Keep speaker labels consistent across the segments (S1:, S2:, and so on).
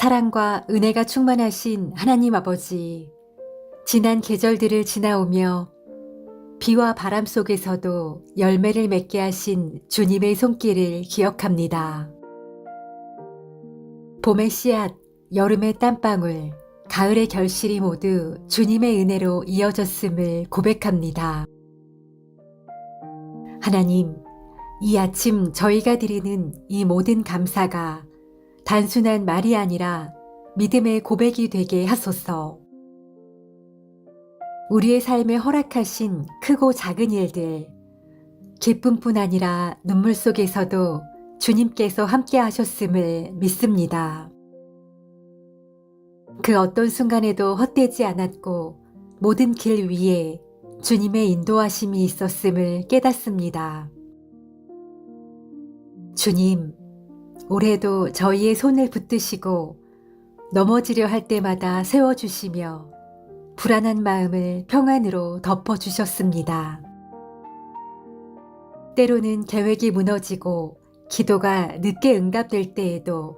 S1: 사랑과 은혜가 충만하신 하나님 아버지, 지난 계절들을 지나오며 비와 바람 속에서도 열매를 맺게 하신 주님의 손길을 기억합니다. 봄의 씨앗, 여름의 땀방울, 가을의 결실이 모두 주님의 은혜로 이어졌음을 고백합니다. 하나님, 이 아침 저희가 드리는 이 모든 감사가 단순한 말이 아니라 믿음의 고백이 되게 하소서. 우리의 삶에 허락하신 크고 작은 일들, 기쁨뿐 아니라 눈물 속에서도 주님께서 함께 하셨음을 믿습니다. 그 어떤 순간에도 헛되지 않았고 모든 길 위에 주님의 인도하심이 있었음을 깨닫습니다. 주님, 올해도 저희의 손을 붙드시고 넘어지려 할 때마다 세워주시며 불안한 마음을 평안으로 덮어주셨습니다. 때로는 계획이 무너지고 기도가 늦게 응답될 때에도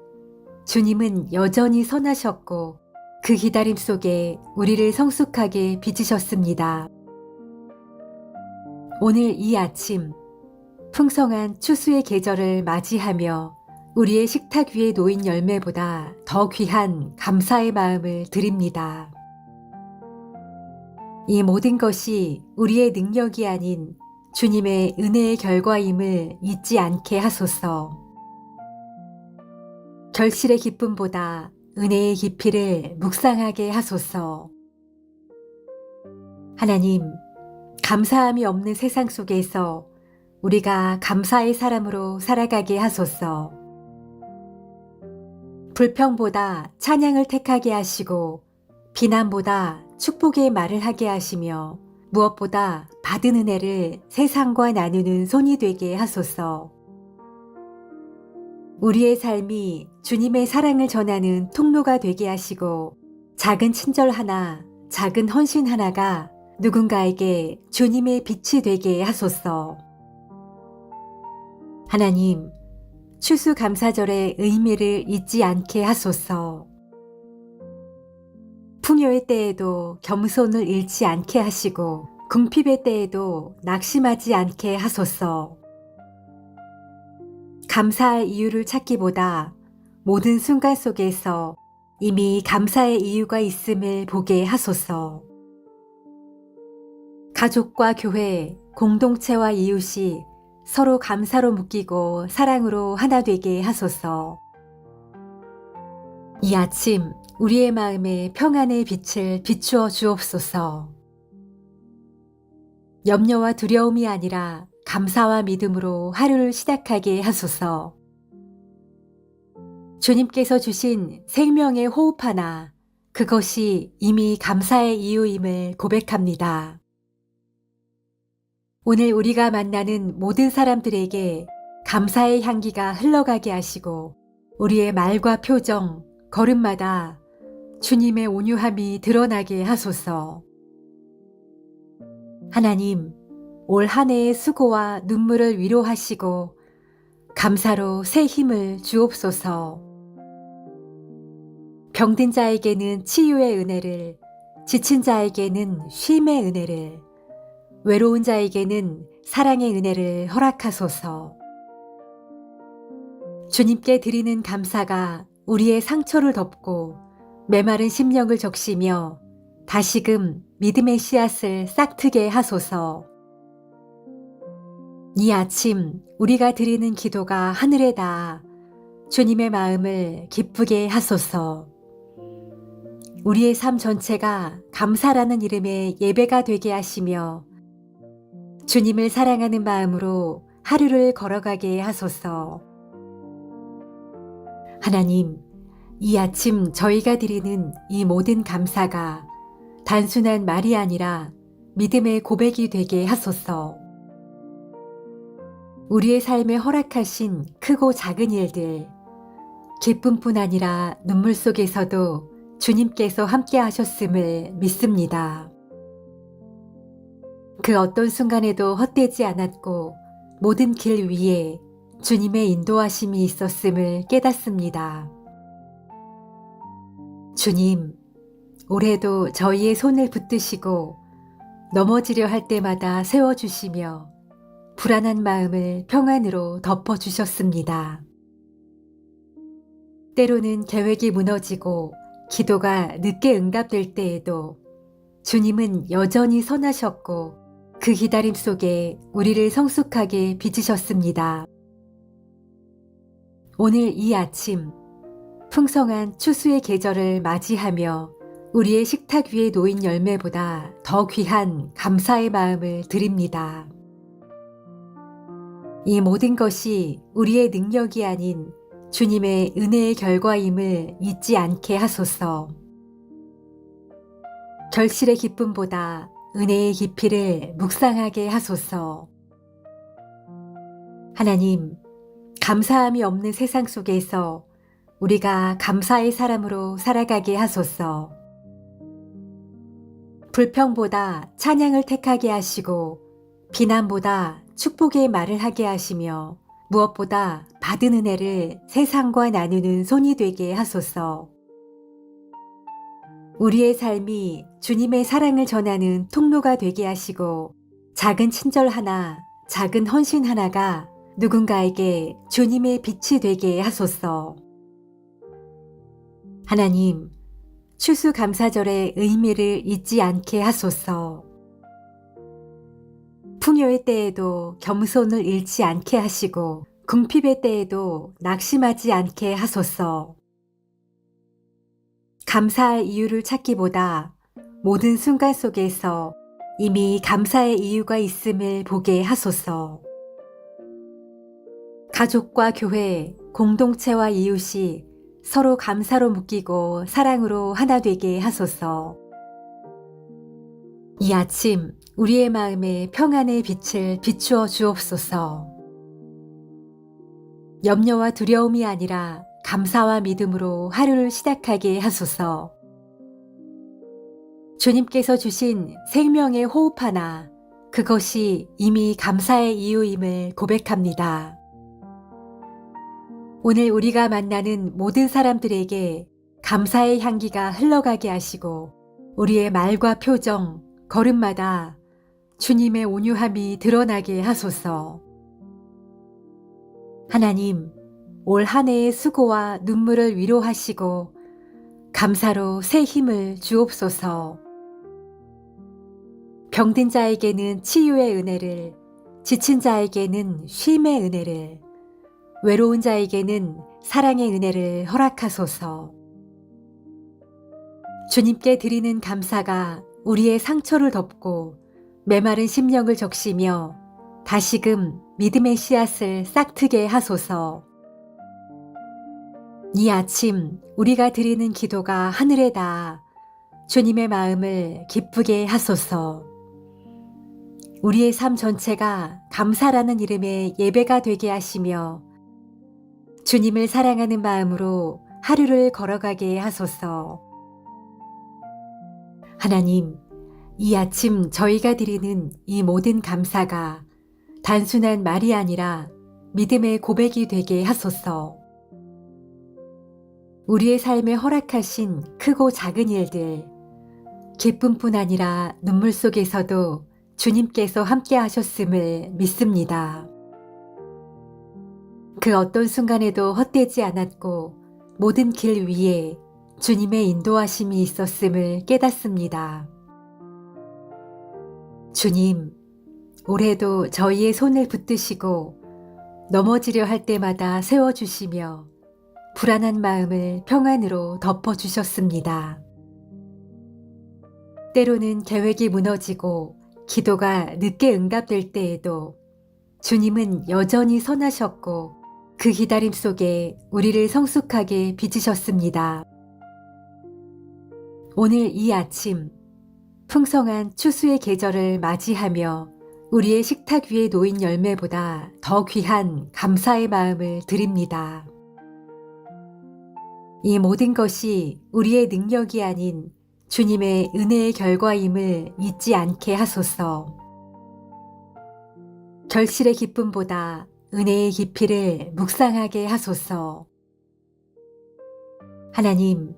S1: 주님은 여전히 선하셨고 그 기다림 속에 우리를 성숙하게 빚으셨습니다. 오늘 이 아침 풍성한 추수의 계절을 맞이하며 우리의 식탁 위에 놓인 열매보다 더 귀한 감사의 마음을 드립니다. 이 모든 것이 우리의 능력이 아닌 주님의 은혜의 결과임을 잊지 않게 하소서. 결실의 기쁨보다 은혜의 깊이를 묵상하게 하소서. 하나님, 감사함이 없는 세상 속에서 우리가 감사의 사람으로 살아가게 하소서. 불평보다 찬양을 택하게 하시고 비난보다 축복의 말을 하게 하시며 무엇보다 받은 은혜를 세상과 나누는 손이 되게 하소서. 우리의 삶이 주님의 사랑을 전하는 통로가 되게 하시고 작은 친절 하나, 작은 헌신 하나가 누군가에게 주님의 빛이 되게 하소서. 하나님, 추수감사절의 의미를 잊지 않게 하소서. 풍요의 때에도 겸손을 잃지 않게 하시고 궁핍의 때에도 낙심하지 않게 하소서. 감사할 이유를 찾기보다 모든 순간 속에서 이미 감사의 이유가 있음을 보게 하소서. 가족과 교회, 공동체와 이웃이 서로 감사로 묶이고 사랑으로 하나 되게 하소서. 이 아침 우리의 마음에 평안의 빛을 비추어 주옵소서. 염려와 두려움이 아니라 감사와 믿음으로 하루를 시작하게 하소서. 주님께서 주신 생명의 호흡 하나, 그것이 이미 감사의 이유임을 고백합니다. 오늘 우리가 만나는 모든 사람들에게 감사의 향기가 흘러가게 하시고 우리의 말과 표정, 걸음마다 주님의 온유함이 드러나게 하소서. 하나님, 올 한 해의 수고와 눈물을 위로하시고 감사로 새 힘을 주옵소서. 병든 자에게는 치유의 은혜를, 지친 자에게는 쉼의 은혜를, 외로운 자에게는 사랑의 은혜를 허락하소서. 주님께 드리는 감사가 우리의 상처를 덮고 메마른 심령을 적시며 다시금 믿음의 씨앗을 싹트게 하소서. 이 아침 우리가 드리는 기도가 하늘에 닿아 주님의 마음을 기쁘게 하소서. 우리의 삶 전체가 감사라는 이름의 예배가 되게 하시며 주님을 사랑하는 마음으로 하루를 걸어가게 하소서. 하나님, 이 아침 저희가 드리는 이 모든 감사가 단순한 말이 아니라 믿음의 고백이 되게 하소서. 우리의 삶에 허락하신 크고 작은 일들, 기쁨뿐 아니라 눈물 속에서도 주님께서 함께 하셨음을 믿습니다. 그 어떤 순간에도 헛되지 않았고 모든 길 위에 주님의 인도하심이 있었음을 깨닫습니다. 주님, 올해도 저희의 손을 붙드시고 넘어지려 할 때마다 세워주시며 불안한 마음을 평안으로 덮어주셨습니다. 때로는 계획이 무너지고 기도가 늦게 응답될 때에도 주님은 여전히 선하셨고 그 기다림 속에 우리를 성숙하게 빚으셨습니다. 오늘 이 아침 풍성한 추수의 계절을 맞이하며 우리의 식탁 위에 놓인 열매보다 더 귀한 감사의 마음을 드립니다. 이 모든 것이 우리의 능력이 아닌 주님의 은혜의 결과임을 잊지 않게 하소서. 결실의 기쁨보다 은혜의 깊이를 묵상하게 하소서. 하나님, 감사함이 없는 세상 속에서 우리가 감사의 사람으로 살아가게 하소서. 불평보다 찬양을 택하게 하시고 비난보다 축복의 말을 하게 하시며 무엇보다 받은 은혜를 세상과 나누는 손이 되게 하소서. 우리의 삶이 주님의 사랑을 전하는 통로가 되게 하시고 작은 친절 하나, 작은 헌신 하나가 누군가에게 주님의 빛이 되게 하소서. 하나님, 추수감사절의 의미를 잊지 않게 하소서. 풍요의 때에도 겸손을 잃지 않게 하시고 궁핍의 때에도 낙심하지 않게 하소서. 감사할 이유를 찾기보다 모든 순간 속에서 이미 감사의 이유가 있음을 보게 하소서. 가족과 교회, 공동체와 이웃이 서로 감사로 묶이고 사랑으로 하나 되게 하소서. 이 아침 우리의 마음에 평안의 빛을 비추어 주옵소서. 염려와 두려움이 아니라 감사와 믿음으로 하루를 시작하게 하소서. 주님께서 주신 생명의 호흡 하나, 그것이 이미 감사의 이유임을 고백합니다. 오늘 우리가 만나는 모든 사람들에게 감사의 향기가 흘러가게 하시고 우리의 말과 표정, 걸음마다 주님의 온유함이 드러나게 하소서. 하나님, 올 한 해의 수고와 눈물을 위로하시고 감사로 새 힘을 주옵소서. 병든 자에게는 치유의 은혜를, 지친 자에게는 쉼의 은혜를, 외로운 자에게는 사랑의 은혜를 허락하소서. 주님께 드리는 감사가 우리의 상처를 덮고 메마른 심령을 적시며 다시금 믿음의 씨앗을 싹트게 하소서. 이 아침 우리가 드리는 기도가 하늘에 닿아 주님의 마음을 기쁘게 하소서. 우리의 삶 전체가 감사라는 이름의 예배가 되게 하시며 주님을 사랑하는 마음으로 하루를 걸어가게 하소서. 하나님, 이 아침 저희가 드리는 이 모든 감사가 단순한 말이 아니라 믿음의 고백이 되게 하소서. 우리의 삶에 허락하신 크고 작은 일들, 기쁨뿐 아니라 눈물 속에서도 주님께서 함께 하셨음을 믿습니다. 그 어떤 순간에도 헛되지 않았고 모든 길 위에 주님의 인도하심이 있었음을 깨닫습니다. 주님, 올해도 저희의 손을 붙드시고 넘어지려 할 때마다 세워주시며 불안한 마음을 평안으로 덮어주셨습니다. 때로는 계획이 무너지고 기도가 늦게 응답될 때에도 주님은 여전히 선하셨고 그 기다림 속에 우리를 성숙하게 빚으셨습니다. 오늘 이 아침 풍성한 추수의 계절을 맞이하며 우리의 식탁 위에 놓인 열매보다 더 귀한 감사의 마음을 드립니다. 이 모든 것이 우리의 능력이 아닌 주님의 은혜의 결과임을 잊지 않게 하소서. 결실의 기쁨보다 은혜의 깊이를 묵상하게 하소서. 하나님,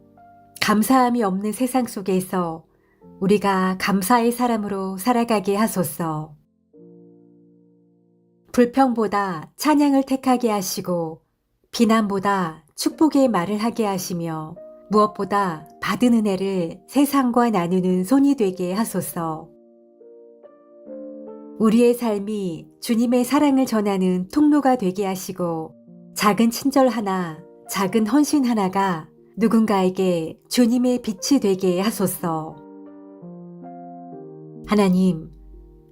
S1: 감사함이 없는 세상 속에서 우리가 감사의 사람으로 살아가게 하소서. 불평보다 찬양을 택하게 하시고 비난보다 축복의 말을 하게 하시며 무엇보다 받은 은혜를 세상과 나누는 손이 되게 하소서. 우리의 삶이 주님의 사랑을 전하는 통로가 되게 하시고 작은 친절 하나, 작은 헌신 하나가 누군가에게 주님의 빛이 되게 하소서. 하나님,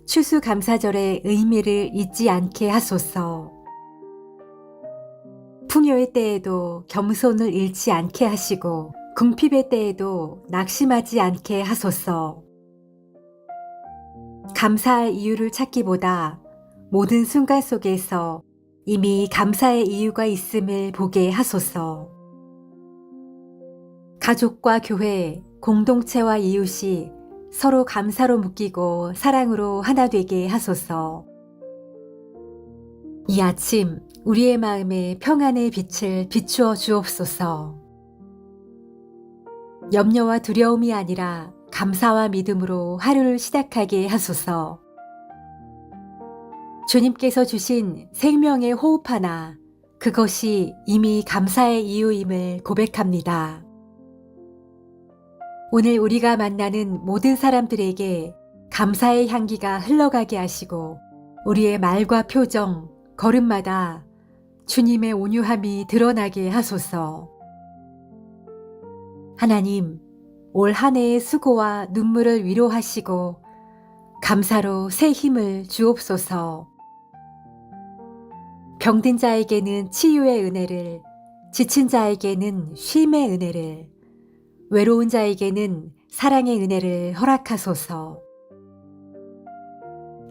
S1: 추수감사절의 의미를 잊지 않게 하소서. 풍요의 때에도 겸손을 잃지 않게 하시고 궁핍의 때에도 낙심하지 않게 하소서. 감사할 이유를 찾기보다 모든 순간 속에서 이미 감사의 이유가 있음을 보게 하소서. 가족과 교회, 공동체와 이웃이 서로 감사로 묶이고 사랑으로 하나 되게 하소서. 이 아침 우리의 마음에 평안의 빛을 비추어 주옵소서. 염려와 두려움이 아니라 감사와 믿음으로 하루를 시작하게 하소서. 주님께서 주신 생명의 호흡 하나, 그것이 이미 감사의 이유임을 고백합니다. 오늘 우리가 만나는 모든 사람들에게 감사의 향기가 흘러가게 하시고 우리의 말과 표정, 걸음마다 주님의 온유함이 드러나게 하소서. 하나님, 올 한 해의 수고와 눈물을 위로하시고 감사로 새 힘을 주옵소서. 병든 자에게는 치유의 은혜를, 지친 자에게는 쉼의 은혜를, 외로운 자에게는 사랑의 은혜를 허락하소서.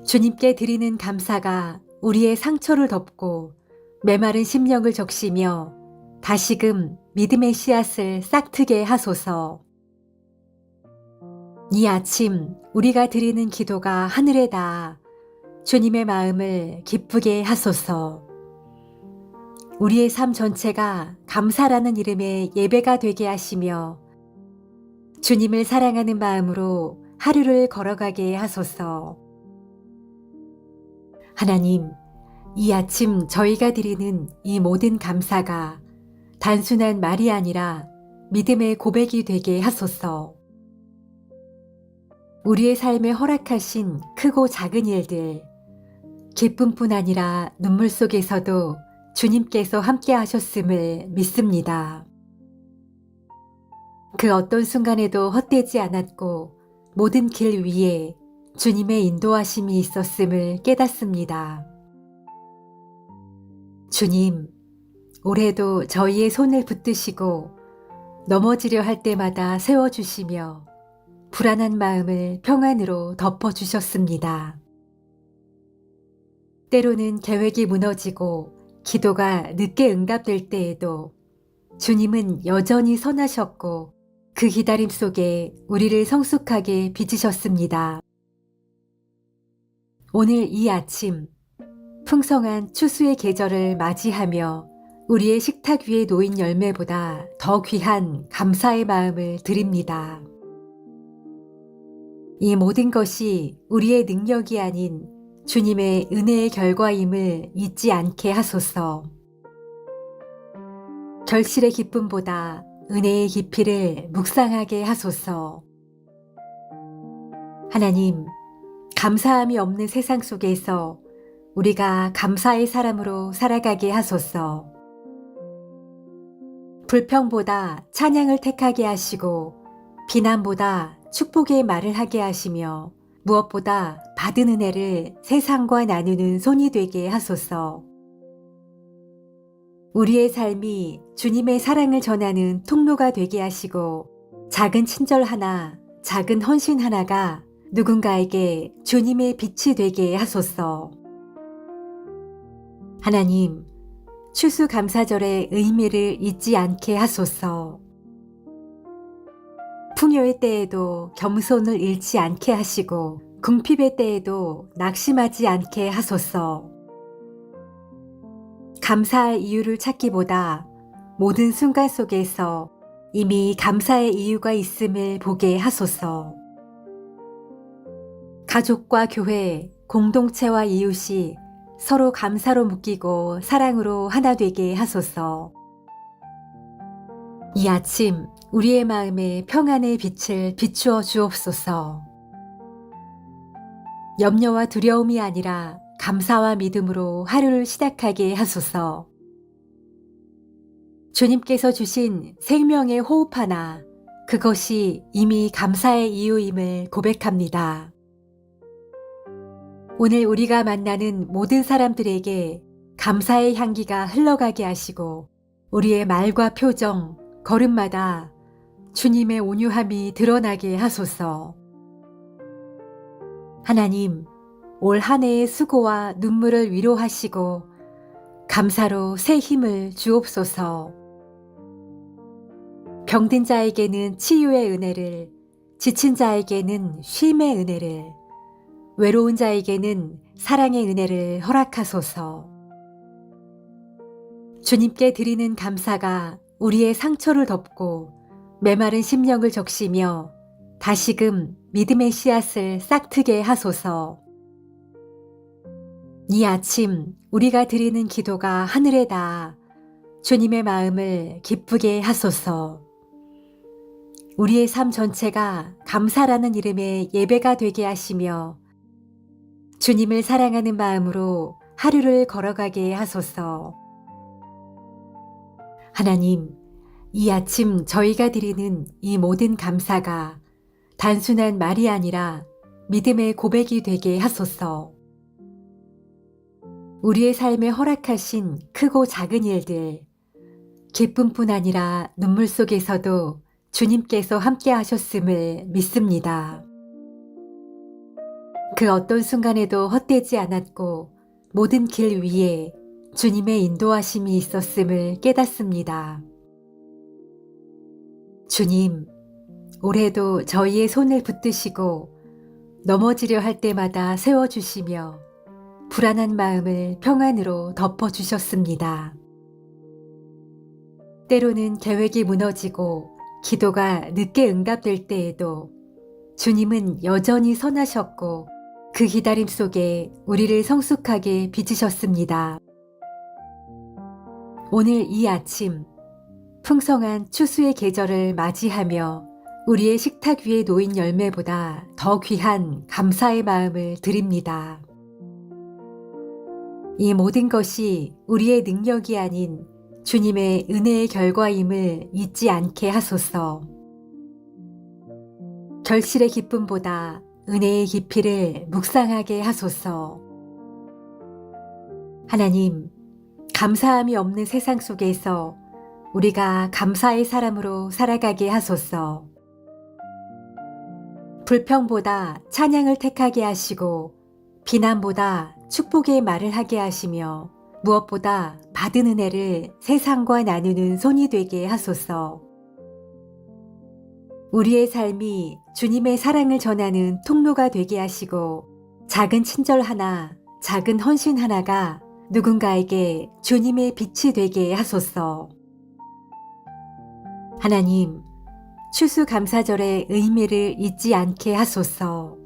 S1: 주님께 드리는 감사가 우리의 상처를 덮고 메마른 심령을 적시며 다시금 믿음의 씨앗을 싹트게 하소서. 이 아침 우리가 드리는 기도가 하늘에 닿아 주님의 마음을 기쁘게 하소서. 우리의 삶 전체가 감사라는 이름의 예배가 되게 하시며 주님을 사랑하는 마음으로 하루를 걸어가게 하소서. 하나님, 이 아침 저희가 드리는 이 모든 감사가 단순한 말이 아니라 믿음의 고백이 되게 하소서. 우리의 삶에 허락하신 크고 작은 일들, 기쁨뿐 아니라 눈물 속에서도 주님께서 함께 하셨음을 믿습니다. 그 어떤 순간에도 헛되지 않았고 모든 길 위에 주님의 인도하심이 있었음을 깨닫습니다. 주님, 올해도 저희의 손을 붙드시고 넘어지려 할 때마다 세워주시며 불안한 마음을 평안으로 덮어주셨습니다. 때로는 계획이 무너지고 기도가 늦게 응답될 때에도 주님은 여전히 선하셨고 그 기다림 속에 우리를 성숙하게 빚으셨습니다. 오늘 이 아침 풍성한 추수의 계절을 맞이하며 우리의 식탁 위에 놓인 열매보다 더 귀한 감사의 마음을 드립니다. 이 모든 것이 우리의 능력이 아닌 주님의 은혜의 결과임을 잊지 않게 하소서. 결실의 기쁨보다 은혜의 깊이를 묵상하게 하소서. 하나님, 감사함이 없는 세상 속에서 우리가 감사의 사람으로 살아가게 하소서. 불평보다 찬양을 택하게 하시고 비난보다 축복의 말을 하게 하시며 무엇보다 받은 은혜를 세상과 나누는 손이 되게 하소서. 우리의 삶이 주님의 사랑을 전하는 통로가 되게 하시고 작은 친절 하나, 작은 헌신 하나가 누군가에게 주님의 빛이 되게 하소서. 하나님, 추수감사절의 의미를 잊지 않게 하소서. 풍요의 때에도 겸손을 잃지 않게 하시고 궁핍의 때에도 낙심하지 않게 하소서. 감사할 이유를 찾기보다 모든 순간 속에서 이미 감사의 이유가 있음을 보게 하소서. 가족과 교회, 공동체와 이웃이 서로 감사로 묶이고 사랑으로 하나 되게 하소서. 이 아침 우리의 마음에 평안의 빛을 비추어 주옵소서. 염려와 두려움이 아니라 감사와 믿음으로 하루를 시작하게 하소서. 주님께서 주신 생명의 호흡 하나, 그것이 이미 감사의 이유임을 고백합니다. 오늘 우리가 만나는 모든 사람들에게 감사의 향기가 흘러가게 하시고 우리의 말과 표정, 걸음마다 주님의 온유함이 드러나게 하소서. 하나님, 올 한 해의 수고와 눈물을 위로하시고 감사로 새 힘을 주옵소서. 병든 자에게는 치유의 은혜를, 지친 자에게는 쉼의 은혜를, 외로운 자에게는 사랑의 은혜를 허락하소서. 주님께 드리는 감사가 우리의 상처를 덮고 메마른 심령을 적시며 다시금 믿음의 씨앗을 싹트게 하소서. 이 아침 우리가 드리는 기도가 하늘에 닿아 주님의 마음을 기쁘게 하소서. 우리의 삶 전체가 감사라는 이름의 예배가 되게 하시며 주님을 사랑하는 마음으로 하루를 걸어가게 하소서. 하나님, 이 아침 저희가 드리는 이 모든 감사가 단순한 말이 아니라 믿음의 고백이 되게 하소서. 우리의 삶에 허락하신 크고 작은 일들, 기쁨뿐 아니라 눈물 속에서도 주님께서 함께 하셨음을 믿습니다. 그 어떤 순간에도 헛되지 않았고 모든 길 위에 주님의 인도하심이 있었음을 깨닫습니다. 주님, 올해도 저희의 손을 붙드시고 넘어지려 할 때마다 세워주시며 불안한 마음을 평안으로 덮어주셨습니다. 때로는 계획이 무너지고 기도가 늦게 응답될 때에도 주님은 여전히 선하셨고 그 기다림 속에 우리를 성숙하게 빚으셨습니다. 오늘 이 아침 풍성한 추수의 계절을 맞이하며 우리의 식탁 위에 놓인 열매보다 더 귀한 감사의 마음을 드립니다. 이 모든 것이 우리의 능력이 아닌 주님의 은혜의 결과임을 잊지 않게 하소서. 결실의 기쁨보다 은혜의 깊이를 묵상하게 하소서. 하나님, 감사함이 없는 세상 속에서 우리가 감사의 사람으로 살아가게 하소서. 불평보다 찬양을 택하게 하시고 비난보다 축복의 말을 하게 하시며 무엇보다 받은 은혜를 세상과 나누는 손이 되게 하소서. 우리의 삶이 주님의 사랑을 전하는 통로가 되게 하시고 작은 친절 하나, 작은 헌신 하나가 누군가에게 주님의 빛이 되게 하소서. 하나님, 추수감사절의 의미를 잊지 않게 하소서.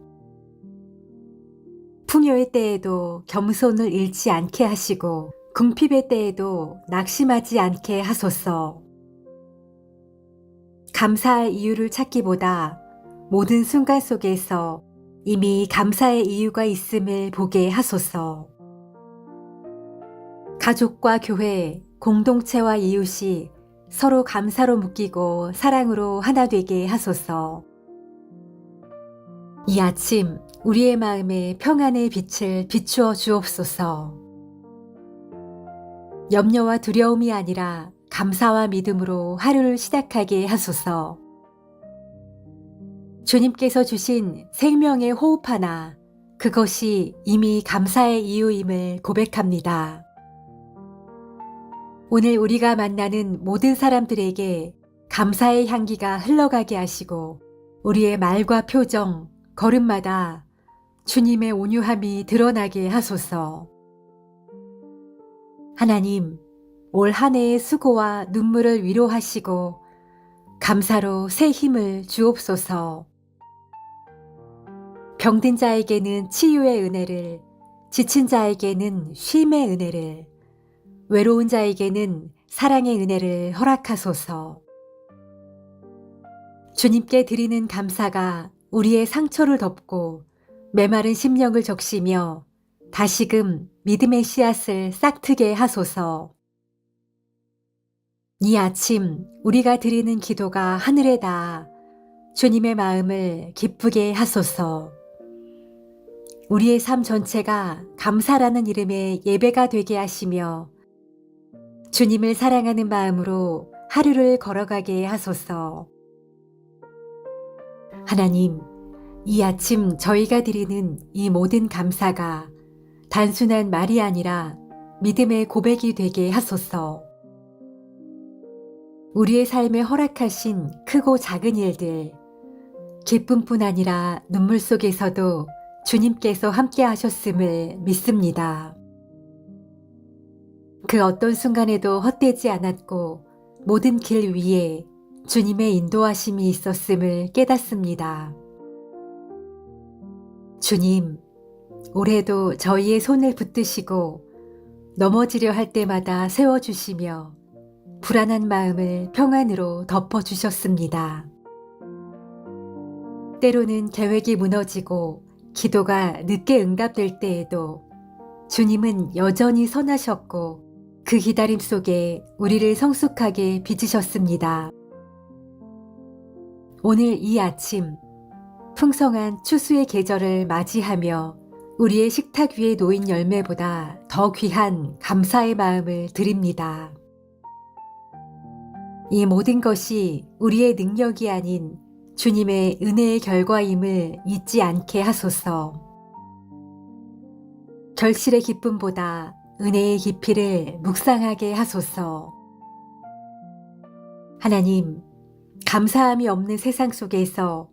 S1: 풍요의 때에도 겸손을 잃지 않게 하시고 궁핍의 때에도 낙심하지 않게 하소서. 감사할 이유를 찾기보다 모든 순간 속에서 이미 감사의 이유가 있음을 보게 하소서. 가족과 교회, 공동체와 이웃이 서로 감사로 묶이고 사랑으로 하나 되게 하소서. 이 아침 우리의 마음에 평안의 빛을 비추어 주옵소서. 염려와 두려움이 아니라 감사와 믿음으로 하루를 시작하게 하소서. 주님께서 주신 생명의 호흡 하나, 그것이 이미 감사의 이유임을 고백합니다. 오늘 우리가 만나는 모든 사람들에게 감사의 향기가 흘러가게 하시고 우리의 말과 표정, 걸음마다 주님의 온유함이 드러나게 하소서. 하나님, 올 한 해의 수고와 눈물을 위로하시고 감사로 새 힘을 주옵소서. 병든 자에게는 치유의 은혜를, 지친 자에게는 쉼의 은혜를, 외로운 자에게는 사랑의 은혜를 허락하소서. 주님께 드리는 감사가 우리의 상처를 덮고 메마른 심령을 적시며 다시금 믿음의 씨앗을 싹트게 하소서. 이 아침 우리가 드리는 기도가 하늘에 닿아 주님의 마음을 기쁘게 하소서. 우리의 삶 전체가 감사라는 이름의 예배가 되게 하시며 주님을 사랑하는 마음으로 하루를 걸어가게 하소서. 하나님, 이 아침 저희가 드리는 이 모든 감사가 단순한 말이 아니라 믿음의 고백이 되게 하소서. 우리의 삶에 허락하신 크고 작은 일들, 기쁨뿐 아니라 눈물 속에서도 주님께서 함께 하셨음을 믿습니다. 그 어떤 순간에도 헛되지 않았고 모든 길 위에 주님의 인도하심이 있었음을 깨닫습니다. 주님, 올해도 저희의 손을 붙드시고 넘어지려 할 때마다 세워주시며 불안한 마음을 평안으로 덮어주셨습니다. 때로는 계획이 무너지고 기도가 늦게 응답될 때에도 주님은 여전히 선하셨고 그 기다림 속에 우리를 성숙하게 빚으셨습니다. 오늘 이 아침 풍성한 추수의 계절을 맞이하며 우리의 식탁 위에 놓인 열매보다 더 귀한 감사의 마음을 드립니다. 이 모든 것이 우리의 능력이 아닌 주님의 은혜의 결과임을 잊지 않게 하소서. 결실의 기쁨보다 은혜의 깊이를 묵상하게 하소서. 하나님, 감사함이 없는 세상 속에서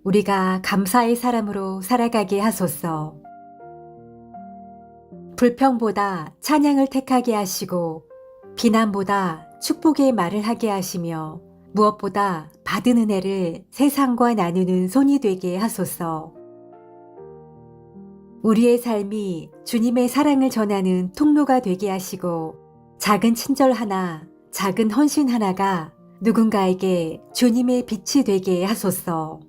S1: 우리가 감사의 사람으로 살아가게 하소서. 불평보다 찬양을 택하게 하시고 비난보다 축복의 말을 하게 하시며 무엇보다 받은 은혜를 세상과 나누는 손이 되게 하소서. 우리의 삶이 주님의 사랑을 전하는 통로가 되게 하시고 작은 친절 하나, 작은 헌신 하나가 누군가에게 주님의 빛이 되게 하소서.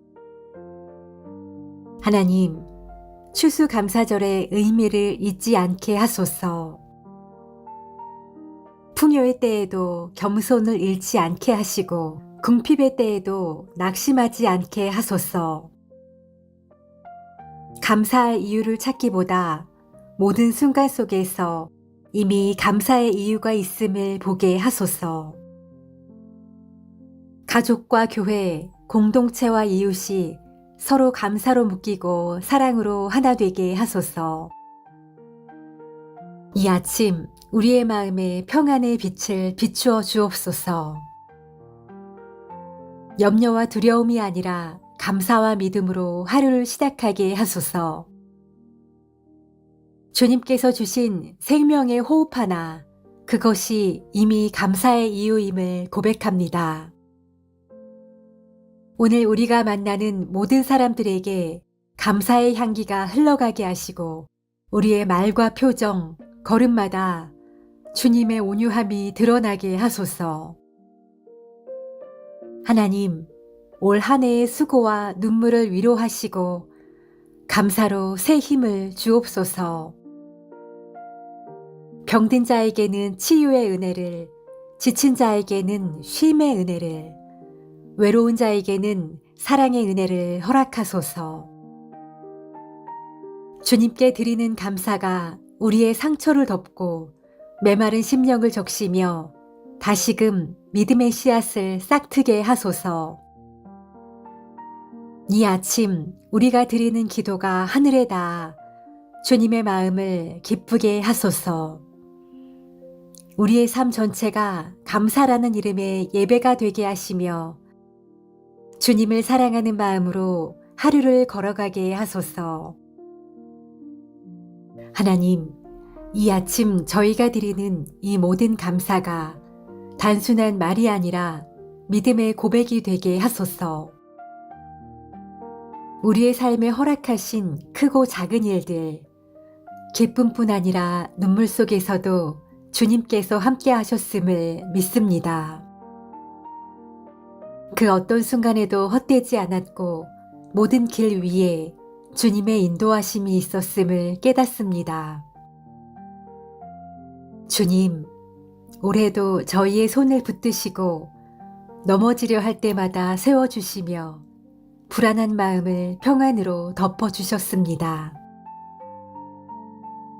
S1: 하나님, 추수감사절의 의미를 잊지 않게 하소서. 풍요의 때에도 겸손을 잃지 않게 하시고 궁핍의 때에도 낙심하지 않게 하소서. 감사할 이유를 찾기보다 모든 순간 속에서 이미 감사의 이유가 있음을 보게 하소서. 가족과 교회, 공동체와 이웃이 서로 감사로 묶이고 사랑으로 하나 되게 하소서. 이 아침 우리의 마음에 평안의 빛을 비추어 주옵소서. 염려와 두려움이 아니라 감사와 믿음으로 하루를 시작하게 하소서. 주님께서 주신 생명의 호흡 하나, 그것이 이미 감사의 이유임을 고백합니다. 오늘 우리가 만나는 모든 사람들에게 감사의 향기가 흘러가게 하시고 우리의 말과 표정, 걸음마다 주님의 온유함이 드러나게 하소서. 하나님, 올 한 해의 수고와 눈물을 위로하시고 감사로 새 힘을 주옵소서. 병든 자에게는 치유의 은혜를, 지친 자에게는 쉼의 은혜를, 외로운 자에게는 사랑의 은혜를 허락하소서. 주님께 드리는 감사가 우리의 상처를 덮고 메마른 심령을 적시며 다시금 믿음의 씨앗을 싹트게 하소서. 이 아침 우리가 드리는 기도가 하늘에 닿아 주님의 마음을 기쁘게 하소서. 우리의 삶 전체가 감사라는 이름의 예배가 되게 하시며 주님을 사랑하는 마음으로 하루를 걸어가게 하소서. 하나님, 이 아침 저희가 드리는 이 모든 감사가 단순한 말이 아니라 믿음의 고백이 되게 하소서. 우리의 삶에 허락하신 크고 작은 일들, 기쁨뿐 아니라 눈물 속에서도 주님께서 함께 하셨음을 믿습니다. 그 어떤 순간에도 헛되지 않았고 모든 길 위에 주님의 인도하심이 있었음을 깨닫습니다. 주님, 올해도 저희의 손을 붙드시고 넘어지려 할 때마다 세워주시며 불안한 마음을 평안으로 덮어주셨습니다.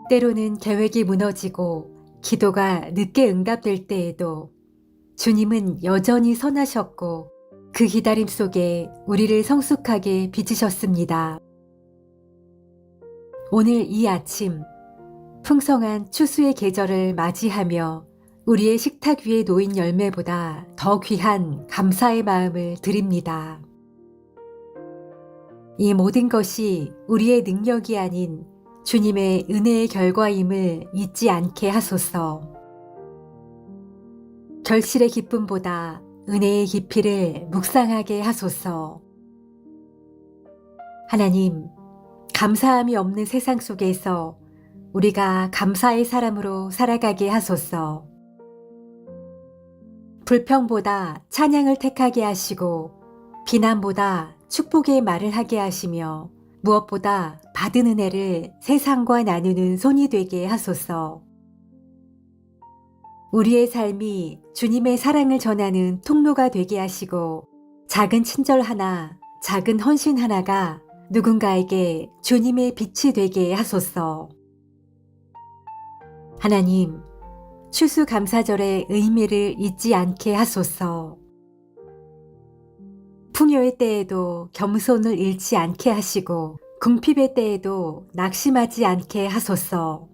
S1: 때로는 계획이 무너지고 기도가 늦게 응답될 때에도 주님은 여전히 선하셨고 그 기다림 속에 우리를 성숙하게 빚으셨습니다. 오늘 이 아침 풍성한 추수의 계절을 맞이하며 우리의 식탁 위에 놓인 열매보다 더 귀한 감사의 마음을 드립니다. 이 모든 것이 우리의 능력이 아닌 주님의 은혜의 결과임을 잊지 않게 하소서. 결실의 기쁨보다 은혜의 깊이를 묵상하게 하소서. 하나님, 감사함이 없는 세상 속에서 우리가 감사의 사람으로 살아가게 하소서. 불평보다 찬양을 택하게 하시고 비난보다 축복의 말을 하게 하시며 무엇보다 받은 은혜를 세상과 나누는 손이 되게 하소서. 우리의 삶이 주님의 사랑을 전하는 통로가 되게 하시고 작은 친절 하나, 작은 헌신 하나가 누군가에게 주님의 빛이 되게 하소서. 하나님, 추수감사절의 의미를 잊지 않게 하소서. 풍요의 때에도 겸손을 잃지 않게 하시고 궁핍의 때에도 낙심하지 않게 하소서.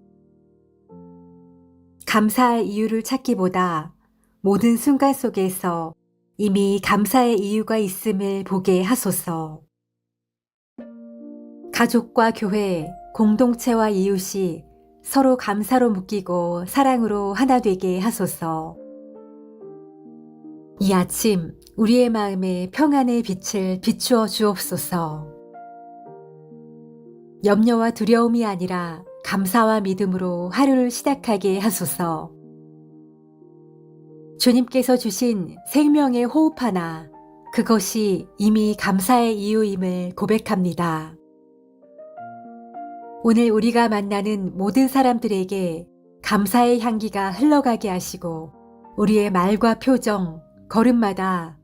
S1: 감사할 이유를 찾기보다 모든 순간 속에서 이미 감사의 이유가 있음을 보게 하소서. 가족과 교회, 공동체와 이웃이 서로 감사로 묶이고 사랑으로 하나 되게 하소서. 이 아침 우리의 마음에 평안의 빛을 비추어 주옵소서. 염려와 두려움이 아니라 감사와 믿음으로 하루를 시작하게 하소서. 주님께서 주신 생명의 호흡 하나, 그것이 이미 감사의 이유임을 고백합니다. 오늘 우리가 만나는 모든 사람들에게 감사의 향기가 흘러가게 하시고 우리의 말과 표정, 걸음마다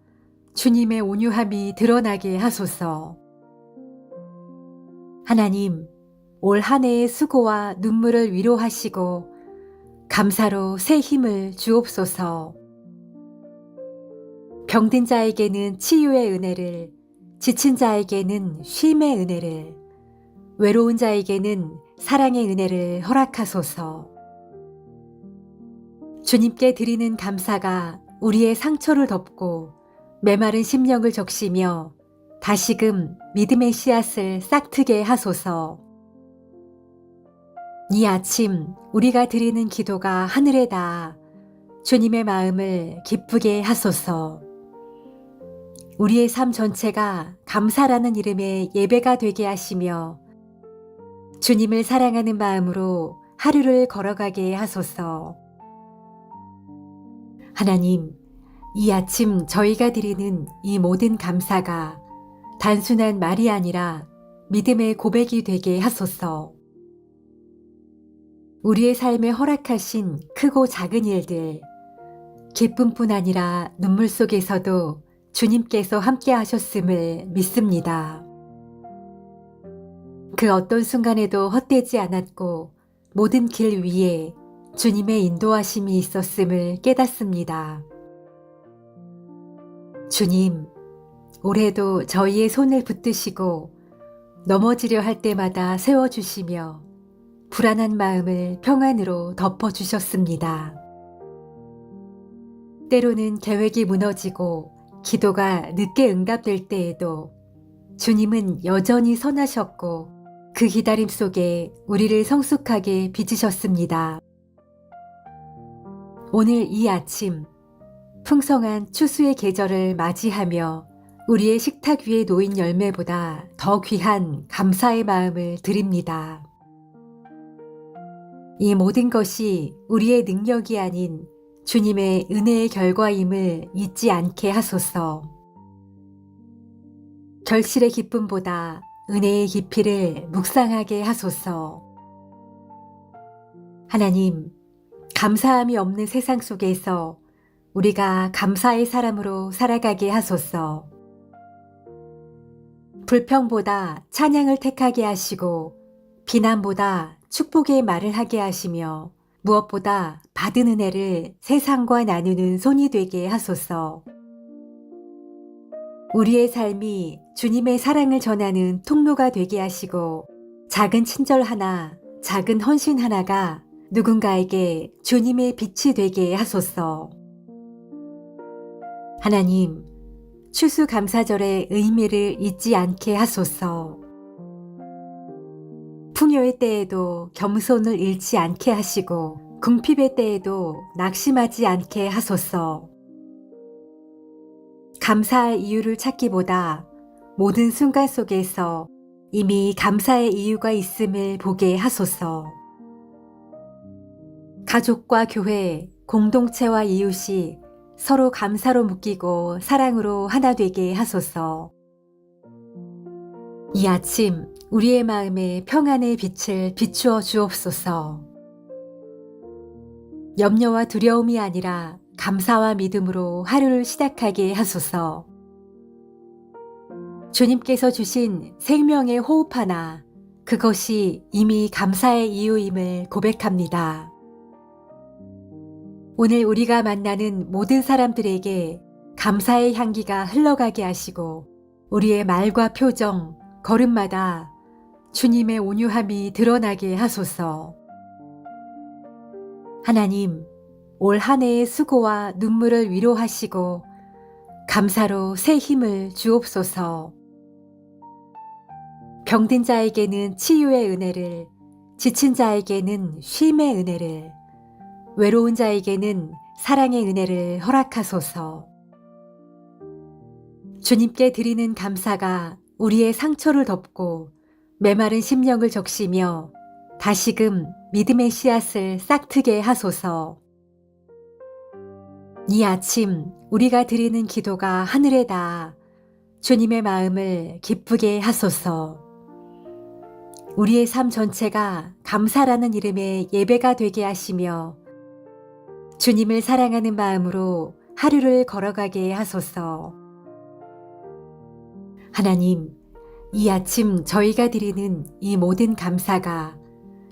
S1: 주님의 온유함이 드러나게 하소서. 하나님, 올 한 해의 수고와 눈물을 위로하시고 감사로 새 힘을 주옵소서. 병든 자에게는 치유의 은혜를, 지친 자에게는 쉼의 은혜를, 외로운 자에게는 사랑의 은혜를 허락하소서. 주님께 드리는 감사가 우리의 상처를 덮고 메마른 심령을 적시며 다시금 믿음의 씨앗을 싹트게 하소서. 이 아침 우리가 드리는 기도가 하늘에 닿아 주님의 마음을 기쁘게 하소서. 우리의 삶 전체가 감사라는 이름의 예배가 되게 하시며 주님을 사랑하는 마음으로 하루를 걸어가게 하소서. 하나님, 이 아침 저희가 드리는 이 모든 감사가 단순한 말이 아니라 믿음의 고백이 되게 하소서. 우리의 삶에 허락하신 크고 작은 일들, 기쁨뿐 아니라 눈물 속에서도 주님께서 함께 하셨음을 믿습니다. 그 어떤 순간에도 헛되지 않았고 모든 길 위에 주님의 인도하심이 있었음을 깨닫습니다. 주님, 올해도 저희의 손을 붙드시고 넘어지려 할 때마다 세워주시며 불안한 마음을 평안으로 덮어주셨습니다. 때로는 계획이 무너지고 기도가 늦게 응답될 때에도 주님은 여전히 선하셨고 그 기다림 속에 우리를 성숙하게 빚으셨습니다. 오늘 이 아침 풍성한 추수의 계절을 맞이하며 우리의 식탁 위에 놓인 열매보다 더 귀한 감사의 마음을 드립니다. 이 모든 것이 우리의 능력이 아닌 주님의 은혜의 결과임을 잊지 않게 하소서. 결실의 기쁨보다 은혜의 깊이를 묵상하게 하소서. 하나님, 감사함이 없는 세상 속에서 우리가 감사의 사람으로 살아가게 하소서. 불평보다 찬양을 택하게 하시고 비난보다 축복의 말을 하게 하시며 무엇보다 받은 은혜를 세상과 나누는 손이 되게 하소서. 우리의 삶이 주님의 사랑을 전하는 통로가 되게 하시고 작은 친절 하나, 작은 헌신 하나가 누군가에게 주님의 빛이 되게 하소서. 하나님, 추수감사절의 의미를 잊지 않게 하소서. 풍요의 때에도 겸손을 잃지 않게 하시고 궁핍의 때에도 낙심하지 않게 하소서. 감사할 이유를 찾기보다 모든 순간 속에서 이미 감사의 이유가 있음을 보게 하소서. 가족과 교회, 공동체와 이웃이 서로 감사로 묶이고 사랑으로 하나 되게 하소서. 이 아침 우리의 마음에 평안의 빛을 비추어 주옵소서. 염려와 두려움이 아니라 감사와 믿음으로 하루를 시작하게 하소서. 주님께서 주신 생명의 호흡 하나, 그것이 이미 감사의 이유임을 고백합니다. 오늘 우리가 만나는 모든 사람들에게 감사의 향기가 흘러가게 하시고 우리의 말과 표정, 걸음마다 주님의 온유함이 드러나게 하소서. 하나님, 올 한 해의 수고와 눈물을 위로하시고 감사로 새 힘을 주옵소서. 병든 자에게는 치유의 은혜를, 지친 자에게는 쉼의 은혜를, 외로운 자에게는 사랑의 은혜를 허락하소서. 주님께 드리는 감사가 우리의 상처를 덮고 메마른 심령을 적시며 다시금 믿음의 씨앗을 싹트게 하소서. 이 아침 우리가 드리는 기도가 하늘에 닿아 주님의 마음을 기쁘게 하소서. 우리의 삶 전체가 감사라는 이름의 예배가 되게 하시며 주님을 사랑하는 마음으로 하루를 걸어가게 하소서. 하나님, 이 아침 저희가 드리는 이 모든 감사가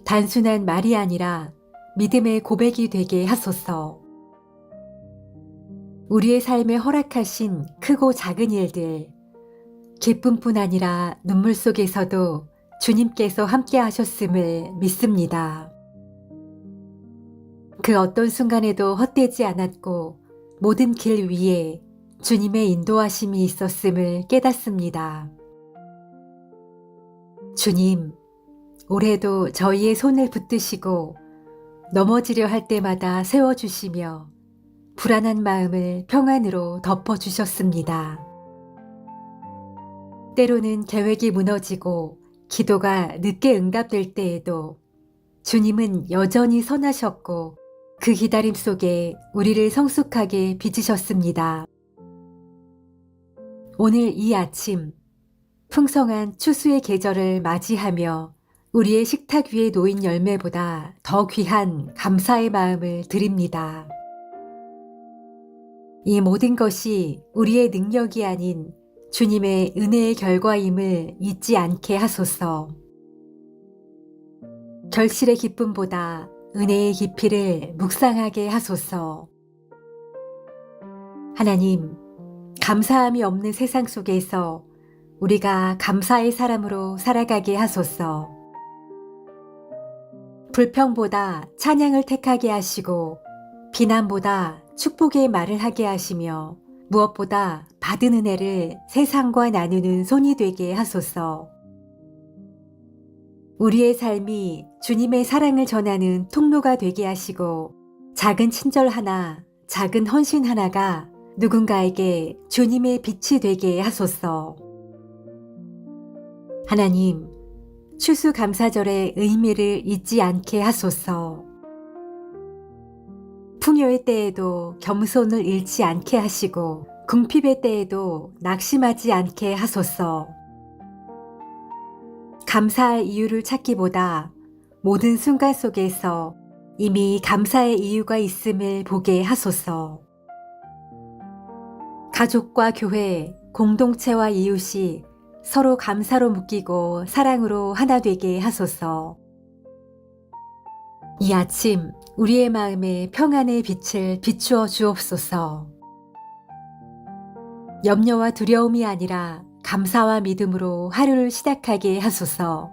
S1: 단순한 말이 아니라 믿음의 고백이 되게 하소서. 우리의 삶에 허락하신 크고 작은 일들, 기쁨뿐 아니라 눈물 속에서도 주님께서 함께 하셨음을 믿습니다. 그 어떤 순간에도 헛되지 않았고 모든 길 위에 주님의 인도하심이 있었음을 깨닫습니다. 주님, 올해도 저희의 손을 붙드시고 넘어지려 할 때마다 세워주시며 불안한 마음을 평안으로 덮어주셨습니다. 때로는 계획이 무너지고 기도가 늦게 응답될 때에도 주님은 여전히 선하셨고 그 기다림 속에 우리를 성숙하게 빚으셨습니다. 오늘 이 아침 풍성한 추수의 계절을 맞이하며 우리의 식탁 위에 놓인 열매보다 더 귀한 감사의 마음을 드립니다. 이 모든 것이 우리의 능력이 아닌 주님의 은혜의 결과임을 잊지 않게 하소서. 결실의 기쁨보다 은혜의 깊이를 묵상하게 하소서. 하나님, 감사함이 없는 세상 속에서 우리가 감사의 사람으로 살아가게 하소서. 불평보다 찬양을 택하게 하시고 비난보다 축복의 말을 하게 하시며 무엇보다 받은 은혜를 세상과 나누는 손이 되게 하소서. 우리의 삶이 주님의 사랑을 전하는 통로가 되게 하시고 작은 친절 하나, 작은 헌신 하나가 누군가에게 주님의 빛이 되게 하소서. 하나님, 추수감사절의 의미를 잊지 않게 하소서. 풍요의 때에도 겸손을 잃지 않게 하시고 궁핍의 때에도 낙심하지 않게 하소서. 감사할 이유를 찾기보다 모든 순간 속에서 이미 감사의 이유가 있음을 보게 하소서. 가족과 교회, 공동체와 이웃이 서로 감사로 묶이고 사랑으로 하나 되게 하소서. 이 아침 우리의 마음에 평안의 빛을 비추어 주옵소서. 염려와 두려움이 아니라 감사와 믿음으로 하루를 시작하게 하소서.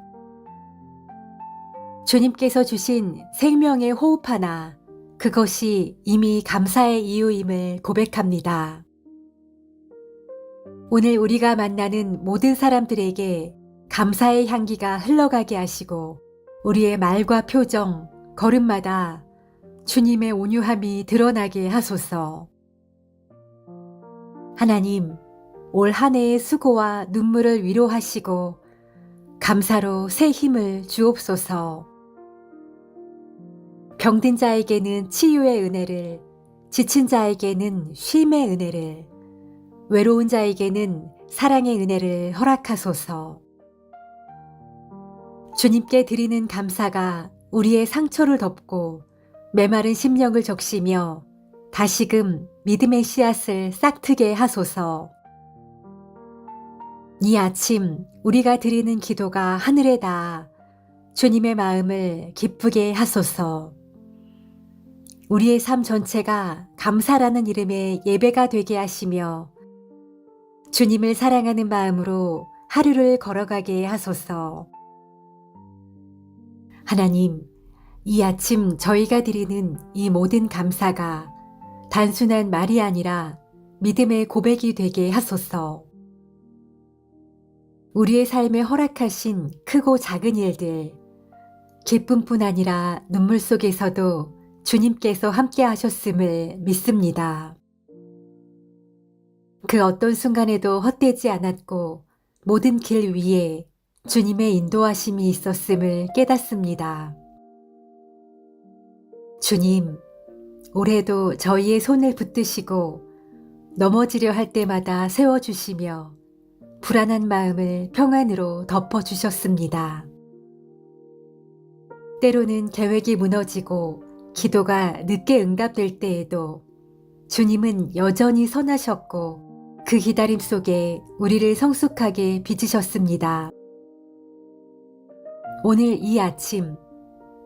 S1: 주님께서 주신 생명의 호흡 하나, 그것이 이미 감사의 이유임을 고백합니다. 오늘 우리가 만나는 모든 사람들에게 감사의 향기가 흘러가게 하시고 우리의 말과 표정, 걸음마다 주님의 온유함이 드러나게 하소서. 하나님, 올 한 해의 수고와 눈물을 위로하시고 감사로 새 힘을 주옵소서. 병든 자에게는 치유의 은혜를, 지친 자에게는 쉼의 은혜를, 외로운 자에게는 사랑의 은혜를 허락하소서. 주님께 드리는 감사가 우리의 상처를 덮고 메마른 심령을 적시며 다시금 믿음의 씨앗을 싹트게 하소서. 이 아침 우리가 드리는 기도가 하늘에 닿아 주님의 마음을 기쁘게 하소서. 우리의 삶 전체가 감사라는 이름의 예배가 되게 하시며 주님을 사랑하는 마음으로 하루를 걸어가게 하소서. 하나님, 이 아침 저희가 드리는 이 모든 감사가 단순한 말이 아니라 믿음의 고백이 되게 하소서. 우리의 삶에 허락하신 크고 작은 일들, 기쁨뿐 아니라 눈물 속에서도 주님께서 함께 하셨음을 믿습니다. 그 어떤 순간에도 헛되지 않았고 모든 길 위에 주님의 인도하심이 있었음을 깨닫습니다. 주님, 올해도 저희의 손을 붙드시고 넘어지려 할 때마다 세워주시며 불안한 마음을 평안으로 덮어주셨습니다. 때로는 계획이 무너지고 기도가 늦게 응답될 때에도 주님은 여전히 선하셨고 그 기다림 속에 우리를 성숙하게 빚으셨습니다. 오늘 이 아침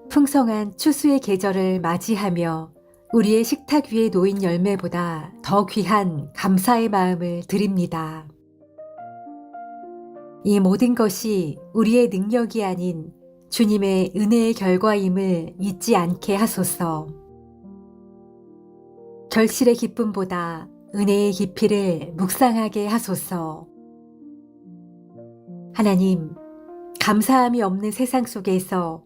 S1: 풍성한 추수의 계절을 맞이하며 우리의 식탁 위에 놓인 열매보다 더 귀한 감사의 마음을 드립니다. 이 모든 것이 우리의 능력이 아닌 주님의 은혜의 결과임을 잊지 않게 하소서. 결실의 기쁨보다 은혜의 깊이를 묵상하게 하소서. 하나님, 감사함이 없는 세상 속에서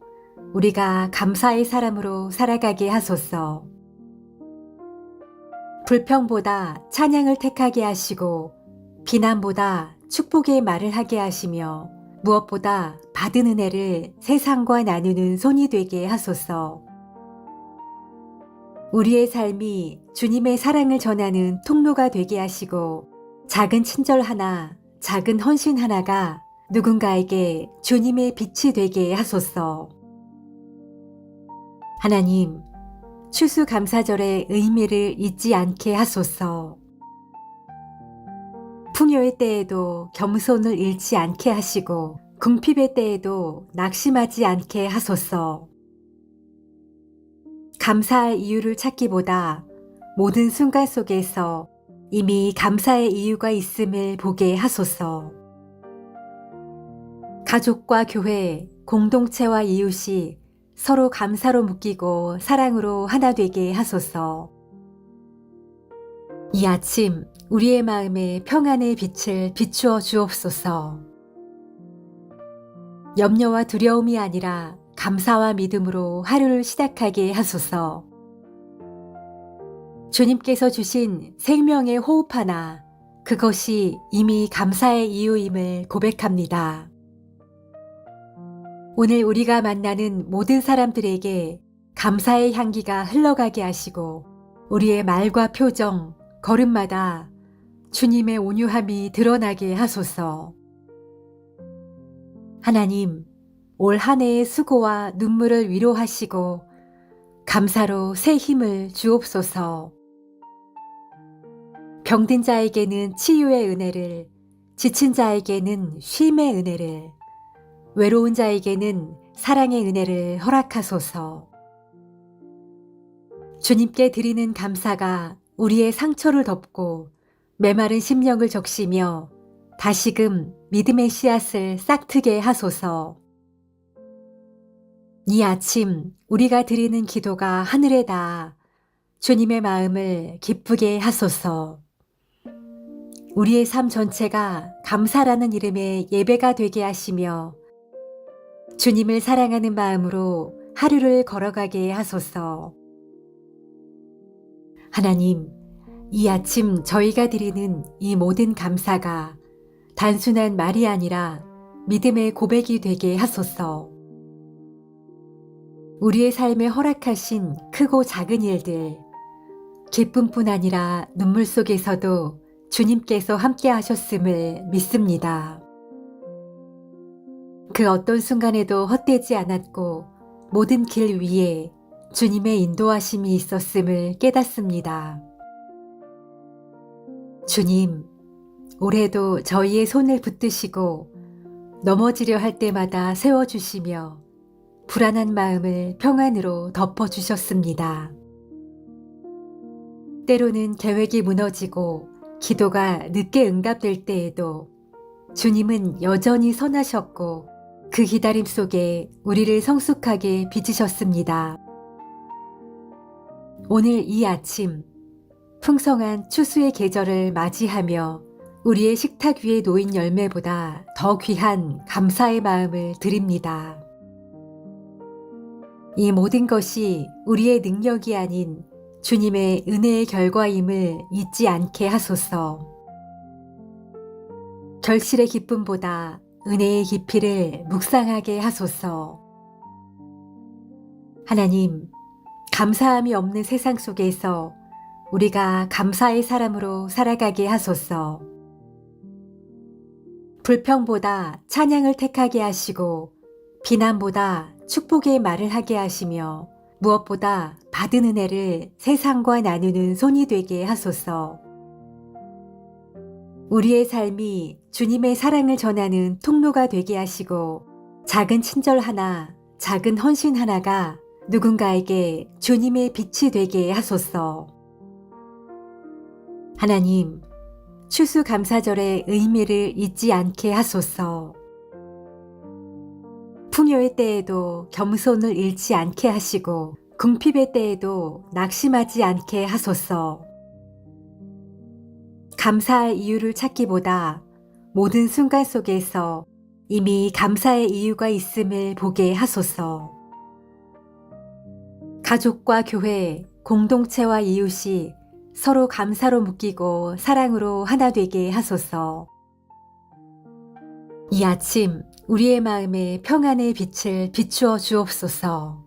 S1: 우리가 감사의 사람으로 살아가게 하소서. 불평보다 찬양을 택하게 하시고 비난보다 축복의 말을 하게 하시며 무엇보다 받은 은혜를 세상과 나누는 손이 되게 하소서. 우리의 삶이 주님의 사랑을 전하는 통로가 되게 하시고 작은 친절 하나, 작은 헌신 하나가 누군가에게 주님의 빛이 되게 하소서. 하나님, 추수감사절의 의미를 잊지 않게 하소서. 풍요의 때에도 겸손을 잃지 않게 하시고 궁핍의 때에도 낙심하지 않게 하소서. 감사할 이유를 찾기보다 모든 순간 속에서 이미 감사의 이유가 있음을 보게 하소서. 가족과 교회, 공동체와 이웃이 서로 감사로 묶이고 사랑으로 하나 되게 하소서. 이 아침 우리의 마음에 평안의 빛을 비추어 주옵소서. 염려와 두려움이 아니라 감사와 믿음으로 하루를 시작하게 하소서. 주님께서 주신 생명의 호흡 하나, 그것이 이미 감사의 이유임을 고백합니다. 오늘 우리가 만나는 모든 사람들에게 감사의 향기가 흘러가게 하시고 우리의 말과 표정, 걸음마다 주님의 온유함이 드러나게 하소서. 하나님, 올 한 해의 수고와 눈물을 위로하시고 감사로 새 힘을 주옵소서. 병든 자에게는 치유의 은혜를, 지친 자에게는 쉼의 은혜를, 외로운 자에게는 사랑의 은혜를 허락하소서. 주님께 드리는 감사가 우리의 상처를 덮고 메마른 심령을 적시며 다시금 믿음의 씨앗을 싹트게 하소서. 이 아침 우리가 드리는 기도가 하늘에 닿아 주님의 마음을 기쁘게 하소서. 우리의 삶 전체가 감사라는 이름의 예배가 되게 하시며 주님을 사랑하는 마음으로 하루를 걸어가게 하소서. 하나님, 이 아침 저희가 드리는 이 모든 감사가 단순한 말이 아니라 믿음의 고백이 되게 하소서. 우리의 삶에 허락하신 크고 작은 일들, 기쁨뿐 아니라 눈물 속에서도 주님께서 함께 하셨음을 믿습니다. 그 어떤 순간에도 헛되지 않았고 모든 길 위에 주님의 인도하심이 있었음을 깨닫습니다. 주님, 올해도 저희의 손을 붙드시고 넘어지려 할 때마다 세워주시며 불안한 마음을 평안으로 덮어주셨습니다. 때로는 계획이 무너지고 기도가 늦게 응답될 때에도 주님은 여전히 선하셨고 그 기다림 속에 우리를 성숙하게 빚으셨습니다. 오늘 이 아침 풍성한 추수의 계절을 맞이하며 우리의 식탁 위에 놓인 열매보다 더 귀한 감사의 마음을 드립니다. 이 모든 것이 우리의 능력이 아닌 주님의 은혜의 결과임을 잊지 않게 하소서. 결실의 기쁨보다 은혜의 깊이를 묵상하게 하소서. 하나님, 감사함이 없는 세상 속에서 우리가 감사의 사람으로 살아가게 하소서. 불평보다 찬양을 택하게 하시고 비난보다 축복의 말을 하게 하시며 무엇보다 받은 은혜를 세상과 나누는 손이 되게 하소서. 우리의 삶이 주님의 사랑을 전하는 통로가 되게 하시고 작은 친절 하나, 작은 헌신 하나가 누군가에게 주님의 빛이 되게 하소서. 하나님, 추수감사절의 의미를 잊지 않게 하소서. 풍요의 때에도 겸손을 잃지 않게 하시고 궁핍의 때에도 낙심하지 않게 하소서. 감사할 이유를 찾기보다 모든 순간 속에서 이미 감사의 이유가 있음을 보게 하소서. 가족과 교회, 공동체와 이웃이 서로 감사로 묶이고 사랑으로 하나 되게 하소서. 이 아침 우리의 마음에 평안의 빛을 비추어 주옵소서.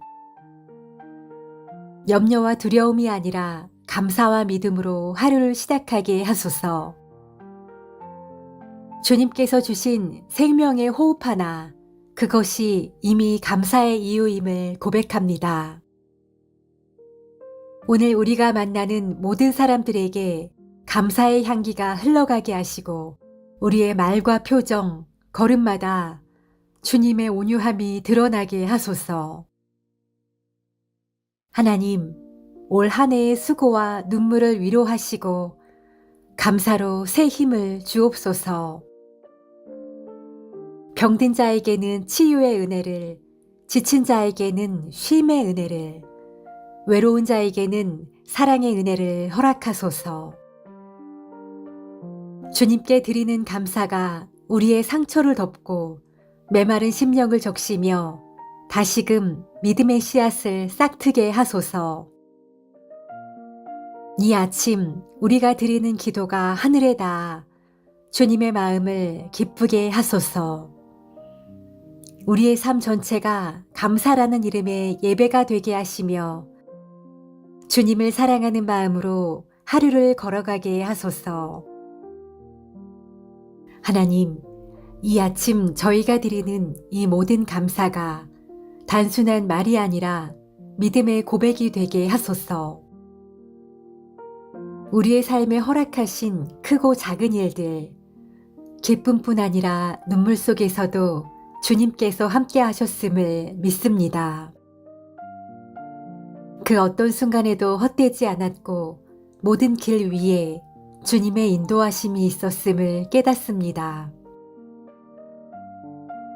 S1: 염려와 두려움이 아니라 감사와 믿음으로 하루를 시작하게 하소서. 주님께서 주신 생명의 호흡 하나, 그것이 이미 감사의 이유임을 고백합니다. 오늘 우리가 만나는 모든 사람들에게 감사의 향기가 흘러가게 하시고 우리의 말과 표정, 걸음마다 주님의 온유함이 드러나게 하소서. 하나님, 올 한 해의 수고와 눈물을 위로하시고 감사로 새 힘을 주옵소서. 병든 자에게는 치유의 은혜를, 지친 자에게는 쉼의 은혜를, 외로운 자에게는 사랑의 은혜를 허락하소서. 주님께 드리는 감사가 우리의 상처를 덮고 메마른 심령을 적시며 다시금 믿음의 씨앗을 싹트게 하소서. 이 아침 우리가 드리는 기도가 하늘에 닿아 주님의 마음을 기쁘게 하소서. 우리의 삶 전체가 감사라는 이름의 예배가 되게 하시며 주님을 사랑하는 마음으로 하루를 걸어가게 하소서. 하나님, 이 아침 저희가 드리는 이 모든 감사가 단순한 말이 아니라 믿음의 고백이 되게 하소서. 우리의 삶에 허락하신 크고 작은 일들, 기쁨뿐 아니라 눈물 속에서도 주님께서 함께 하셨음을 믿습니다. 그 어떤 순간에도 헛되지 않았고 모든 길 위에 주님의 인도하심이 있었음을 깨닫습니다.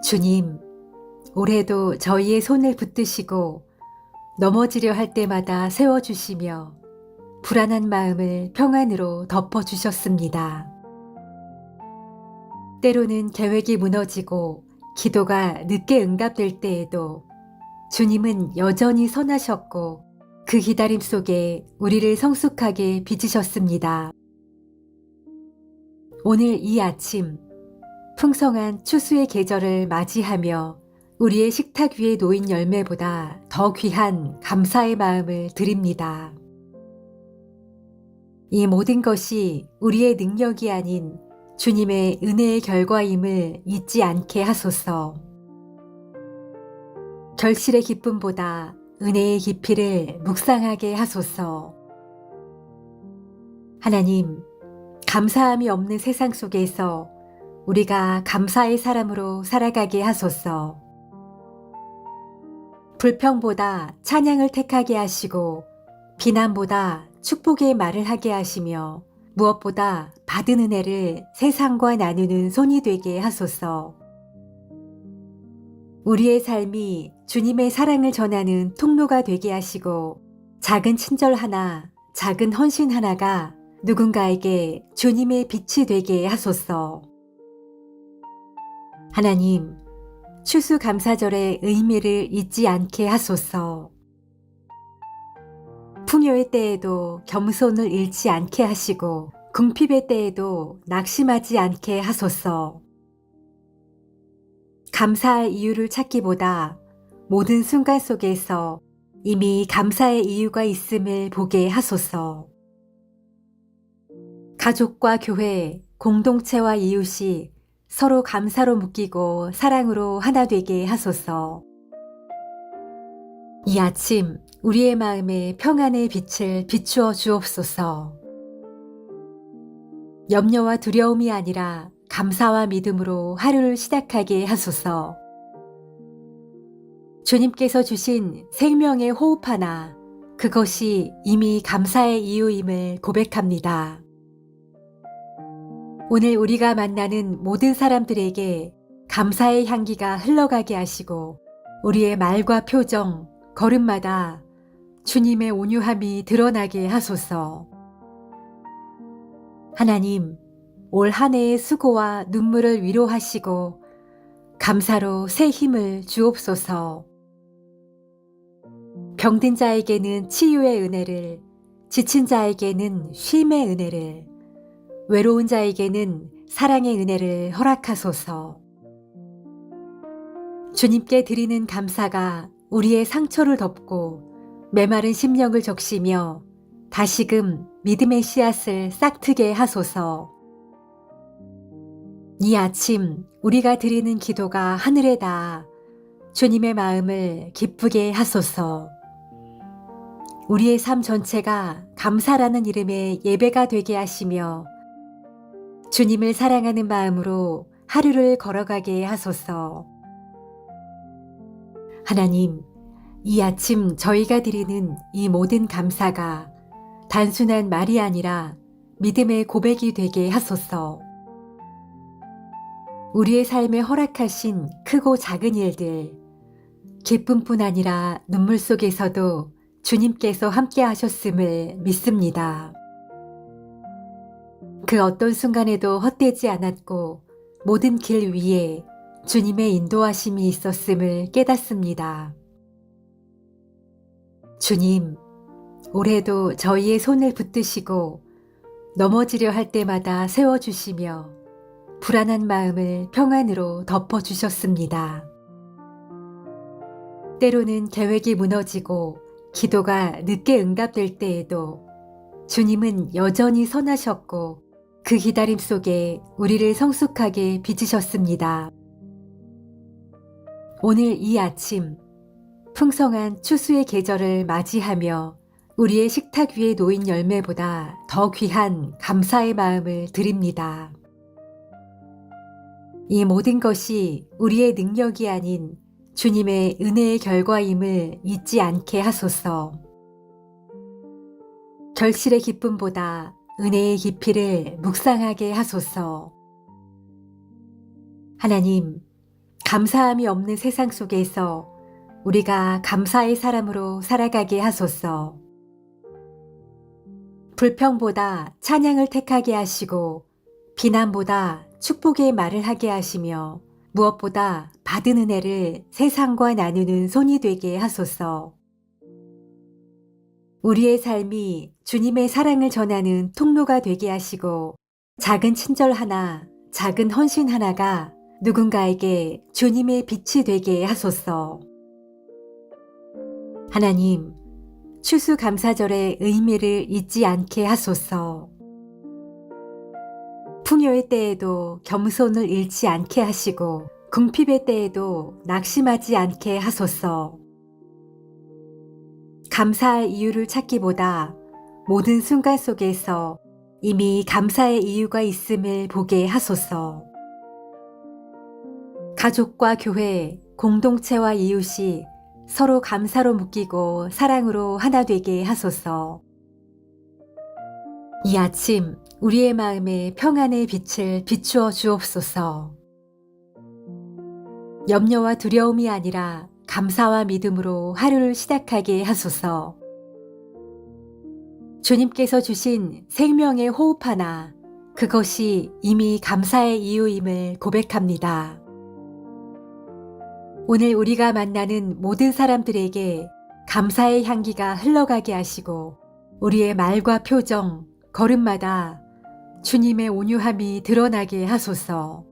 S1: 주님, 올해도 저희의 손을 붙드시고 넘어지려 할 때마다 세워주시며 불안한 마음을 평안으로 덮어주셨습니다. 때로는 계획이 무너지고 기도가 늦게 응답될 때에도 주님은 여전히 선하셨고 그 기다림 속에 우리를 성숙하게 빚으셨습니다. 오늘 이 아침 풍성한 추수의 계절을 맞이하며 우리의 식탁 위에 놓인 열매보다 더 귀한 감사의 마음을 드립니다. 이 모든 것이 우리의 능력이 아닌 주님의 은혜의 결과임을 잊지 않게 하소서. 결실의 기쁨보다 은혜의 깊이를 묵상하게 하소서. 하나님, 감사함이 없는 세상 속에서 우리가 감사의 사람으로 살아가게 하소서. 불평보다 찬양을 택하게 하시고 비난보다 축복의 말을 하게 하시며 무엇보다 받은 은혜를 세상과 나누는 손이 되게 하소서. 우리의 삶이 주님의 사랑을 전하는 통로가 되게 하시고 작은 친절 하나, 작은 헌신 하나가 누군가에게 주님의 빛이 되게 하소서. 하나님, 추수감사절의 의미를 잊지 않게 하소서. 풍요의 때에도 겸손을 잃지 않게 하시고 궁핍의 때에도 낙심하지 않게 하소서. 감사할 이유를 찾기보다 모든 순간 속에서 이미 감사의 이유가 있음을 보게 하소서. 가족과 교회, 공동체와 이웃이 서로 감사로 묶이고 사랑으로 하나 되게 하소서. 이 아침 우리의 마음에 평안의 빛을 비추어 주옵소서. 염려와 두려움이 아니라 감사와 믿음으로 하루를 시작하게 하소서. 주님께서 주신 생명의 호흡 하나, 그것이 이미 감사의 이유임을 고백합니다. 오늘 우리가 만나는 모든 사람들에게 감사의 향기가 흘러가게 하시고 우리의 말과 표정, 걸음마다 주님의 온유함이 드러나게 하소서. 하나님, 올 한 해의 수고와 눈물을 위로하시고 감사로 새 힘을 주옵소서. 병든 자에게는 치유의 은혜를, 지친 자에게는 쉼의 은혜를, 외로운 자에게는 사랑의 은혜를 허락하소서. 주님께 드리는 감사가 우리의 상처를 덮고 메마른 심령을 적시며 다시금 믿음의 씨앗을 싹트게 하소서. 이 아침 우리가 드리는 기도가 하늘에 닿아 주님의 마음을 기쁘게 하소서. 우리의 삶 전체가 감사라는 이름의 예배가 되게 하시며 주님을 사랑하는 마음으로 하루를 걸어가게 하소서. 하나님, 이 아침 저희가 드리는 이 모든 감사가 단순한 말이 아니라 믿음의 고백이 되게 하소서. 우리의 삶에 허락하신 크고 작은 일들, 기쁨뿐 아니라 눈물 속에서도 주님께서 함께 하셨음을 믿습니다. 그 어떤 순간에도 헛되지 않았고 모든 길 위에 주님의 인도하심이 있었음을 깨닫습니다. 주님, 올해도 저희의 손을 붙드시고 넘어지려 할 때마다 세워주시며 불안한 마음을 평안으로 덮어주셨습니다. 때로는 계획이 무너지고 기도가 늦게 응답될 때에도 주님은 여전히 선하셨고 그 기다림 속에 우리를 성숙하게 빚으셨습니다. 오늘 이 아침 풍성한 추수의 계절을 맞이하며 우리의 식탁 위에 놓인 열매보다 더 귀한 감사의 마음을 드립니다. 이 모든 것이 우리의 능력이 아닌 주님의 은혜의 결과임을 잊지 않게 하소서. 결실의 기쁨보다 은혜의 깊이를 묵상하게 하소서. 하나님, 감사함이 없는 세상 속에서 우리가 감사의 사람으로 살아가게 하소서. 불평보다 찬양을 택하게 하시고 비난보다 축복의 말을 하게 하시며 무엇보다 받은 은혜를 세상과 나누는 손이 되게 하소서. 우리의 삶이 주님의 사랑을 전하는 통로가 되게 하시고 작은 친절 하나, 작은 헌신 하나가 누군가에게 주님의 빛이 되게 하소서. 하나님, 추수감사절의 의미를 잊지 않게 하소서. 풍요의 때에도 겸손을 잃지 않게 하시고 궁핍의 때에도 낙심하지 않게 하소서. 감사할 이유를 찾기보다 모든 순간 속에서 이미 감사의 이유가 있음을 보게 하소서. 가족과 교회, 공동체와 이웃이 서로 감사로 묶이고 사랑으로 하나 되게 하소서. 이 아침 우리의 마음에 평안의 빛을 비추어 주옵소서. 염려와 두려움이 아니라 감사와 믿음으로 하루를 시작하게 하소서. 주님께서 주신 생명의 호흡 하나, 그것이 이미 감사의 이유임을 고백합니다. 오늘 우리가 만나는 모든 사람들에게 감사의 향기가 흘러가게 하시고 우리의 말과 표정, 걸음마다 주님의 온유함이 드러나게 하소서.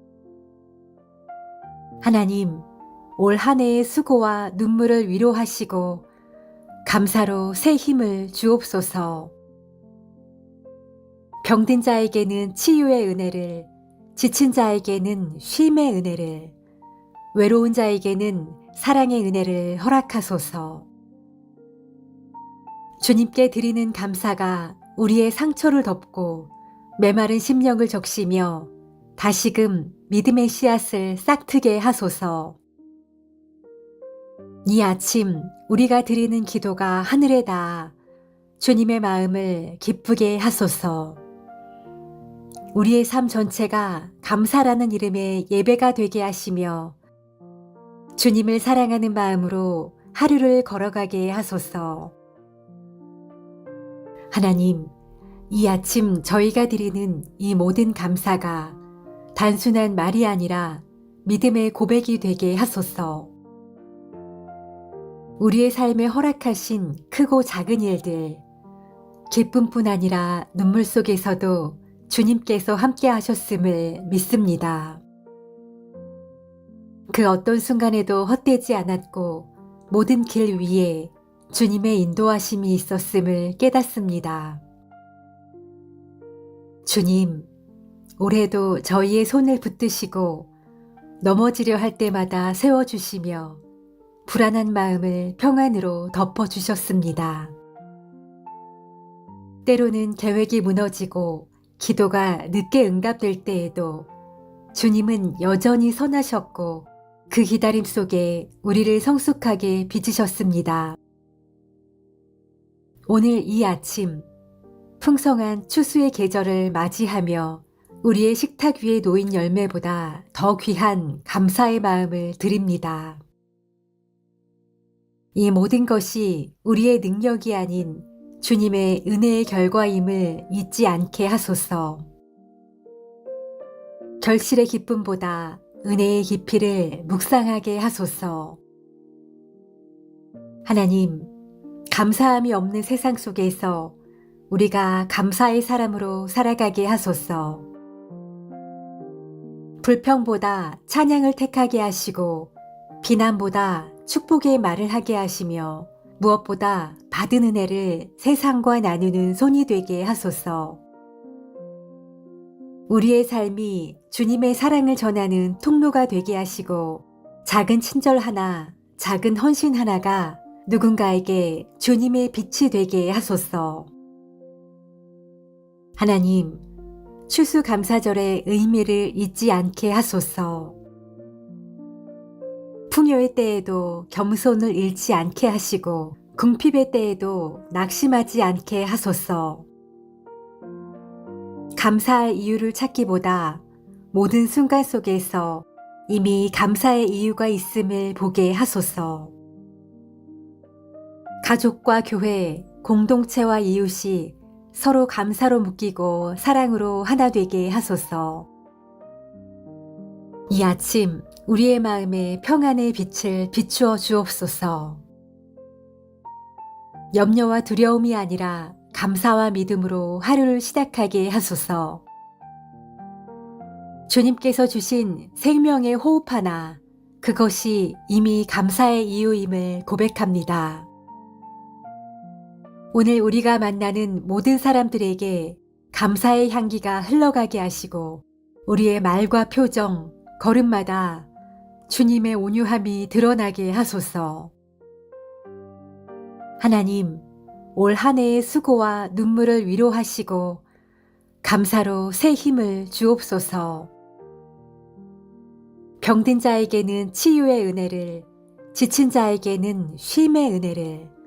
S1: 하나님, 올 한 해의 수고와 눈물을 위로하시고 감사로 새 힘을 주옵소서. 병든 자에게는 치유의 은혜를, 지친 자에게는 쉼의 은혜를, 외로운 자에게는 사랑의 은혜를 허락하소서. 주님께 드리는 감사가 우리의 상처를 덮고 메마른 심령을 적시며 다시금 믿음의 씨앗을 싹트게 하소서. 이 아침 우리가 드리는 기도가 하늘에 닿아 주님의 마음을 기쁘게 하소서. 우리의 삶 전체가 감사라는 이름의 예배가 되게 하시며 주님을 사랑하는 마음으로 하루를 걸어가게 하소서. 하나님, 이 아침 저희가 드리는 이 모든 감사가 단순한 말이 아니라 믿음의 고백이 되게 하소서. 우리의 삶에 허락하신 크고 작은 일들, 기쁨뿐 아니라 눈물 속에서도 주님께서 함께 하셨음을 믿습니다. 그 어떤 순간에도 헛되지 않았고 모든 길 위에 주님의 인도하심이 있었음을 깨닫습니다. 주님, 올해도 저희의 손을 붙드시고 넘어지려 할 때마다 세워주시며 불안한 마음을 평안으로 덮어주셨습니다. 때로는 계획이 무너지고 기도가 늦게 응답될 때에도 주님은 여전히 선하셨고 그 기다림 속에 우리를 성숙하게 빚으셨습니다. 오늘 이 아침 풍성한 추수의 계절을 맞이하며 우리의 식탁 위에 놓인 열매보다 더 귀한 감사의 마음을 드립니다. 이 모든 것이 우리의 능력이 아닌 주님의 은혜의 결과임을 잊지 않게 하소서. 결실의 기쁨보다 은혜의 깊이를 묵상하게 하소서. 하나님, 감사함이 없는 세상 속에서 우리가 감사의 사람으로 살아가게 하소서. 불평보다 찬양을 택하게 하시고 비난보다 축복의 말을 하게 하시며 무엇보다 받은 은혜를 세상과 나누는 손이 되게 하소서. 우리의 삶이 주님의 사랑을 전하는 통로가 되게 하시고 작은 친절 하나, 작은 헌신 하나가 누군가에게 주님의 빛이 되게 하소서. 하나님, 추수감사절의 의미를 잊지 않게 하소서. 풍요의 때에도 겸손을 잃지 않게 하시고 궁핍의 때에도 낙심하지 않게 하소서. 감사할 이유를 찾기보다 모든 순간 속에서 이미 감사의 이유가 있음을 보게 하소서. 가족과 교회, 공동체와 이웃이 서로 감사로 묶이고 사랑으로 하나 되게 하소서. 이 아침 우리의 마음에 평안의 빛을 비추어 주옵소서. 염려와 두려움이 아니라 감사와 믿음으로 하루를 시작하게 하소서. 주님께서 주신 생명의 호흡 하나, 그것이 이미 감사의 이유임을 고백합니다. 오늘 우리가 만나는 모든 사람들에게 감사의 향기가 흘러가게 하시고 우리의 말과 표정, 걸음마다 주님의 온유함이 드러나게 하소서. 하나님, 올 한 해의 수고와 눈물을 위로하시고 감사로 새 힘을 주옵소서. 병든 자에게는 치유의 은혜를, 지친 자에게는 쉼의 은혜를,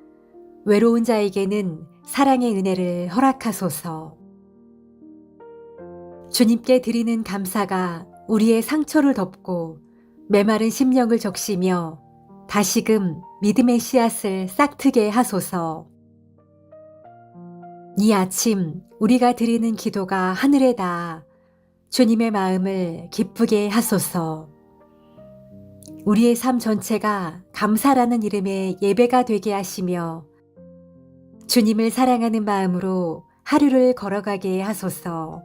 S1: 외로운 자에게는 사랑의 은혜를 허락하소서. 주님께 드리는 감사가 우리의 상처를 덮고 메마른 심령을 적시며 다시금 믿음의 씨앗을 싹트게 하소서. 이 아침 우리가 드리는 기도가 하늘에 닿아 주님의 마음을 기쁘게 하소서. 우리의 삶 전체가 감사라는 이름의 예배가 되게 하시며 주님을 사랑하는 마음으로 하루를 걸어가게 하소서.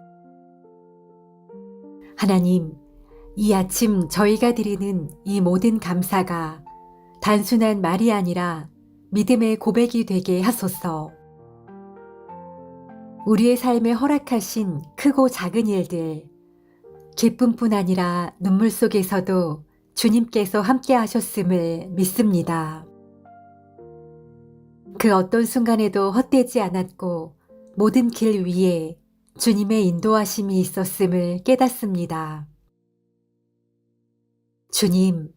S1: 하나님, 이 아침 저희가 드리는 이 모든 감사가 단순한 말이 아니라 믿음의 고백이 되게 하소서. 우리의 삶에 허락하신 크고 작은 일들, 기쁨뿐 아니라 눈물 속에서도 주님께서 함께 하셨음을 믿습니다. 그 어떤 순간에도 헛되지 않았고 모든 길 위에 주님의 인도하심이 있었음을 깨닫습니다. 주님,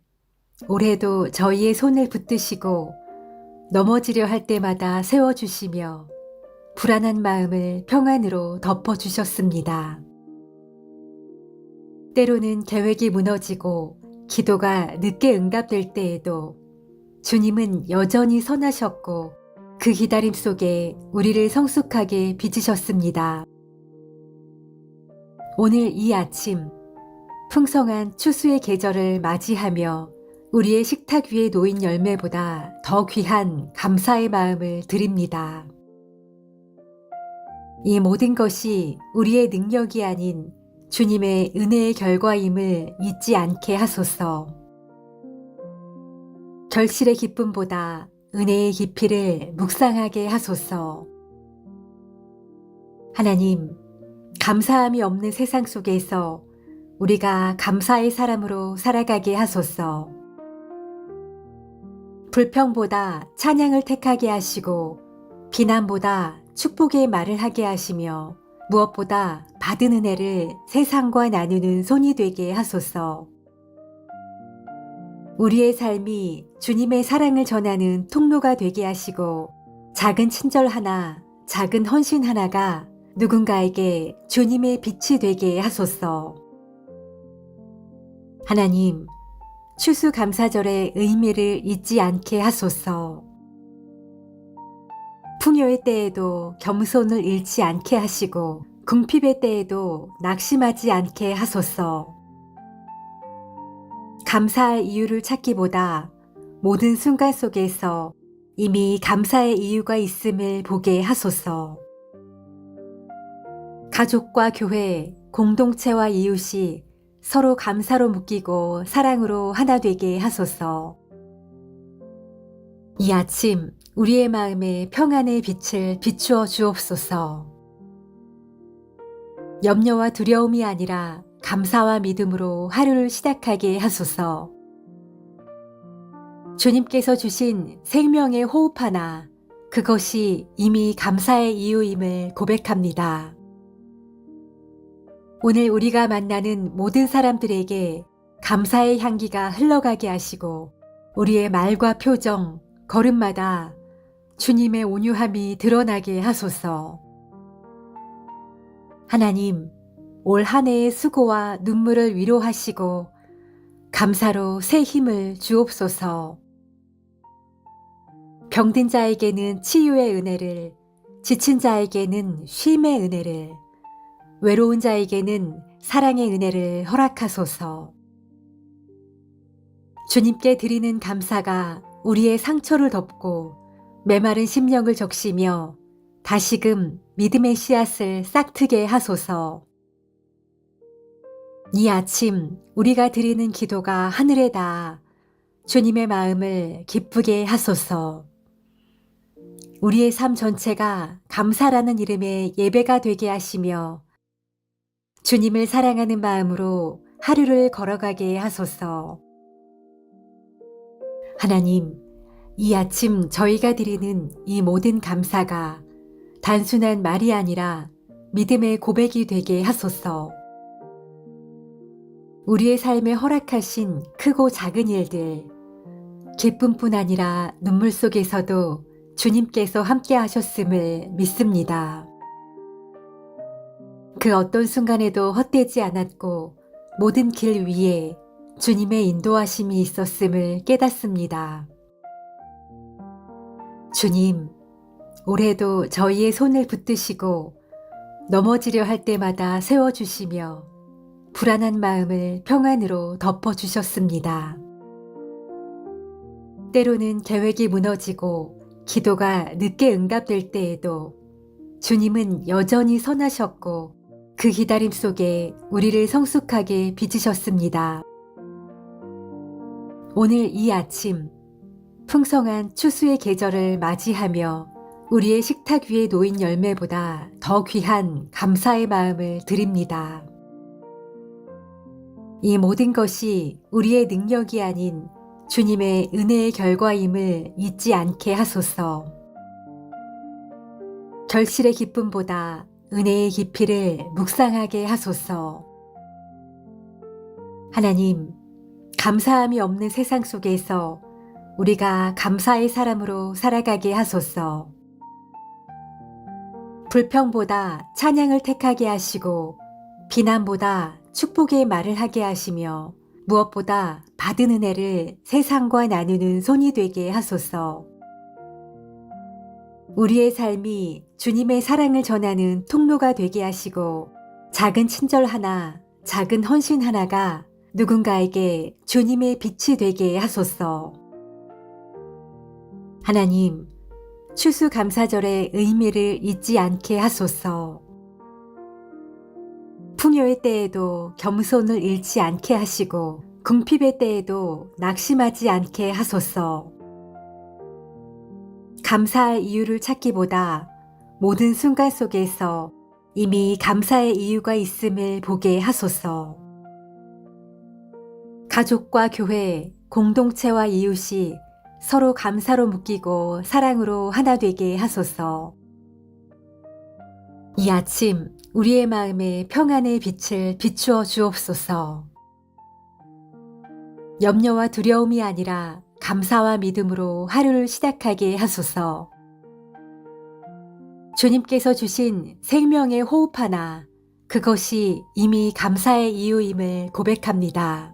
S1: 올해도 저희의 손을 붙드시고 넘어지려 할 때마다 세워주시며 불안한 마음을 평안으로 덮어주셨습니다. 때로는 계획이 무너지고 기도가 늦게 응답될 때에도 주님은 여전히 선하셨고 그 기다림 속에 우리를 성숙하게 빚으셨습니다. 오늘 이 아침 풍성한 추수의 계절을 맞이하며 우리의 식탁 위에 놓인 열매보다 더 귀한 감사의 마음을 드립니다. 이 모든 것이 우리의 능력이 아닌 주님의 은혜의 결과임을 잊지 않게 하소서. 결실의 기쁨보다 은혜의 깊이를 묵상하게 하소서. 하나님, 감사함이 없는 세상 속에서 우리가 감사의 사람으로 살아가게 하소서. 불평보다 찬양을 택하게 하시고 비난보다 축복의 말을 하게 하시며 무엇보다 받은 은혜를 세상과 나누는 손이 되게 하소서. 우리의 삶이 주님의 사랑을 전하는 통로가 되게 하시고 작은 친절 하나, 작은 헌신 하나가 누군가에게 주님의 빛이 되게 하소서. 하나님, 추수감사절의 의미를 잊지 않게 하소서. 풍요의 때에도 겸손을 잃지 않게 하시고 궁핍의 때에도 낙심하지 않게 하소서. 감사할 이유를 찾기보다 모든 순간 속에서 이미 감사의 이유가 있음을 보게 하소서. 가족과 교회, 공동체와 이웃이 서로 감사로 묶이고 사랑으로 하나 되게 하소서. 이 아침 우리의 마음에 평안의 빛을 비추어 주옵소서. 염려와 두려움이 아니라 감사와 믿음으로 하루를 시작하게 하소서. 주님께서 주신 생명의 호흡 하나, 그것이 이미 감사의 이유임을 고백합니다. 오늘 우리가 만나는 모든 사람들에게 감사의 향기가 흘러가게 하시고 우리의 말과 표정, 걸음마다 주님의 온유함이 드러나게 하소서. 하나님, 올 한 해의 수고와 눈물을 위로하시고 감사로 새 힘을 주옵소서. 병든 자에게는 치유의 은혜를, 지친 자에게는 쉼의 은혜를, 외로운 자에게는 사랑의 은혜를 허락하소서. 주님께 드리는 감사가 우리의 상처를 덮고 메마른 심령을 적시며 다시금 믿음의 씨앗을 싹트게 하소서. 이 아침 우리가 드리는 기도가 하늘에 닿아 주님의 마음을 기쁘게 하소서. 우리의 삶 전체가 감사라는 이름의 예배가 되게 하시며 주님을 사랑하는 마음으로 하루를 걸어가게 하소서. 하나님, 이 아침 저희가 드리는 이 모든 감사가 단순한 말이 아니라 믿음의 고백이 되게 하소서. 우리의 삶에 허락하신 크고 작은 일들, 기쁨뿐 아니라 눈물 속에서도 주님께서 함께 하셨음을 믿습니다. 그 어떤 순간에도 헛되지 않았고 모든 길 위에 주님의 인도하심이 있었음을 깨닫습니다. 주님, 올해도 저희의 손을 붙드시고 넘어지려 할 때마다 세워주시며 불안한 마음을 평안으로 덮어주셨습니다. 때로는 계획이 무너지고 기도가 늦게 응답될 때에도 주님은 여전히 선하셨고 그 기다림 속에 우리를 성숙하게 빚으셨습니다. 오늘 이 아침 풍성한 추수의 계절을 맞이하며 우리의 식탁 위에 놓인 열매보다 더 귀한 감사의 마음을 드립니다. 이 모든 것이 우리의 능력이 아닌 주님의 은혜의 결과임을 잊지 않게 하소서. 결실의 기쁨보다 은혜의 깊이를 묵상하게 하소서. 하나님, 감사함이 없는 세상 속에서 우리가 감사의 사람으로 살아가게 하소서. 불평보다 찬양을 택하게 하시고 비난보다 축복의 말을 하게 하시며 무엇보다 받은 은혜를 세상과 나누는 손이 되게 하소서. 우리의 삶이 주님의 사랑을 전하는 통로가 되게 하시고 작은 친절 하나, 작은 헌신 하나가 누군가에게 주님의 빛이 되게 하소서. 하나님, 추수감사절의 의미를 잊지 않게 하소서. 풍요의 때에도 겸손을 잃지 않게 하시고 궁핍의 때에도 낙심하지 않게 하소서. 감사할 이유를 찾기보다 모든 순간 속에서 이미 감사의 이유가 있음을 보게 하소서. 가족과 교회, 공동체와 이웃이 서로 감사로 묶이고 사랑으로 하나 되게 하소서. 이 아침 우리의 마음에 평안의 빛을 비추어 주옵소서. 염려와 두려움이 아니라 감사와 믿음으로 하루를 시작하게 하소서. 주님께서 주신 생명의 호흡 하나, 그것이 이미 감사의 이유임을 고백합니다.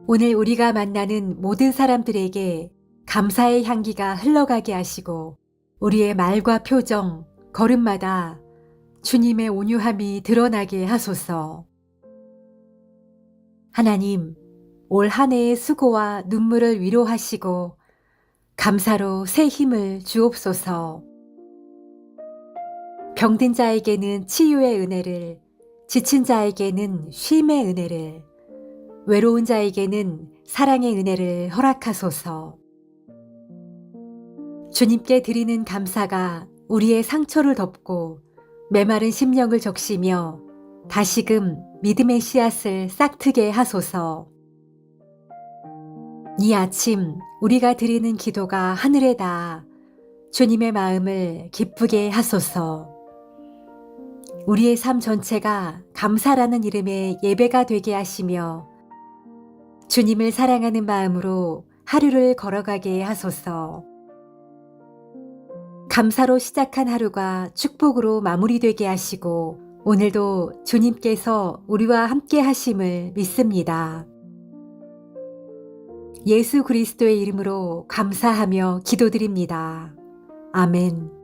S1: 오늘 우리가 만나는 모든 사람들에게 감사의 향기가 흘러가게 하시고 우리의 말과 표정, 걸음마다 주님의 온유함이 드러나게 하소서. 하나님, 올 한 해의 수고와 눈물을 위로하시고 감사로 새 힘을 주옵소서. 병든 자에게는 치유의 은혜를, 지친 자에게는 쉼의 은혜를, 외로운 자에게는 사랑의 은혜를 허락하소서. 주님께 드리는 감사가 우리의 상처를 덮고 메마른 심령을 적시며 다시금 믿음의 씨앗을 싹트게 하소서. 이 아침 우리가 드리는 기도가 하늘에 닿아 주님의 마음을 기쁘게 하소서. 우리의 삶 전체가 감사라는 이름의 예배가 되게 하시며 주님을 사랑하는 마음으로 하루를 걸어가게 하소서. 감사로 시작한 하루가 축복으로 마무리되게 하시고 오늘도 주님께서 우리와 함께 하심을 믿습니다. 예수 그리스도의 이름으로 감사하며 기도드립니다. 아멘.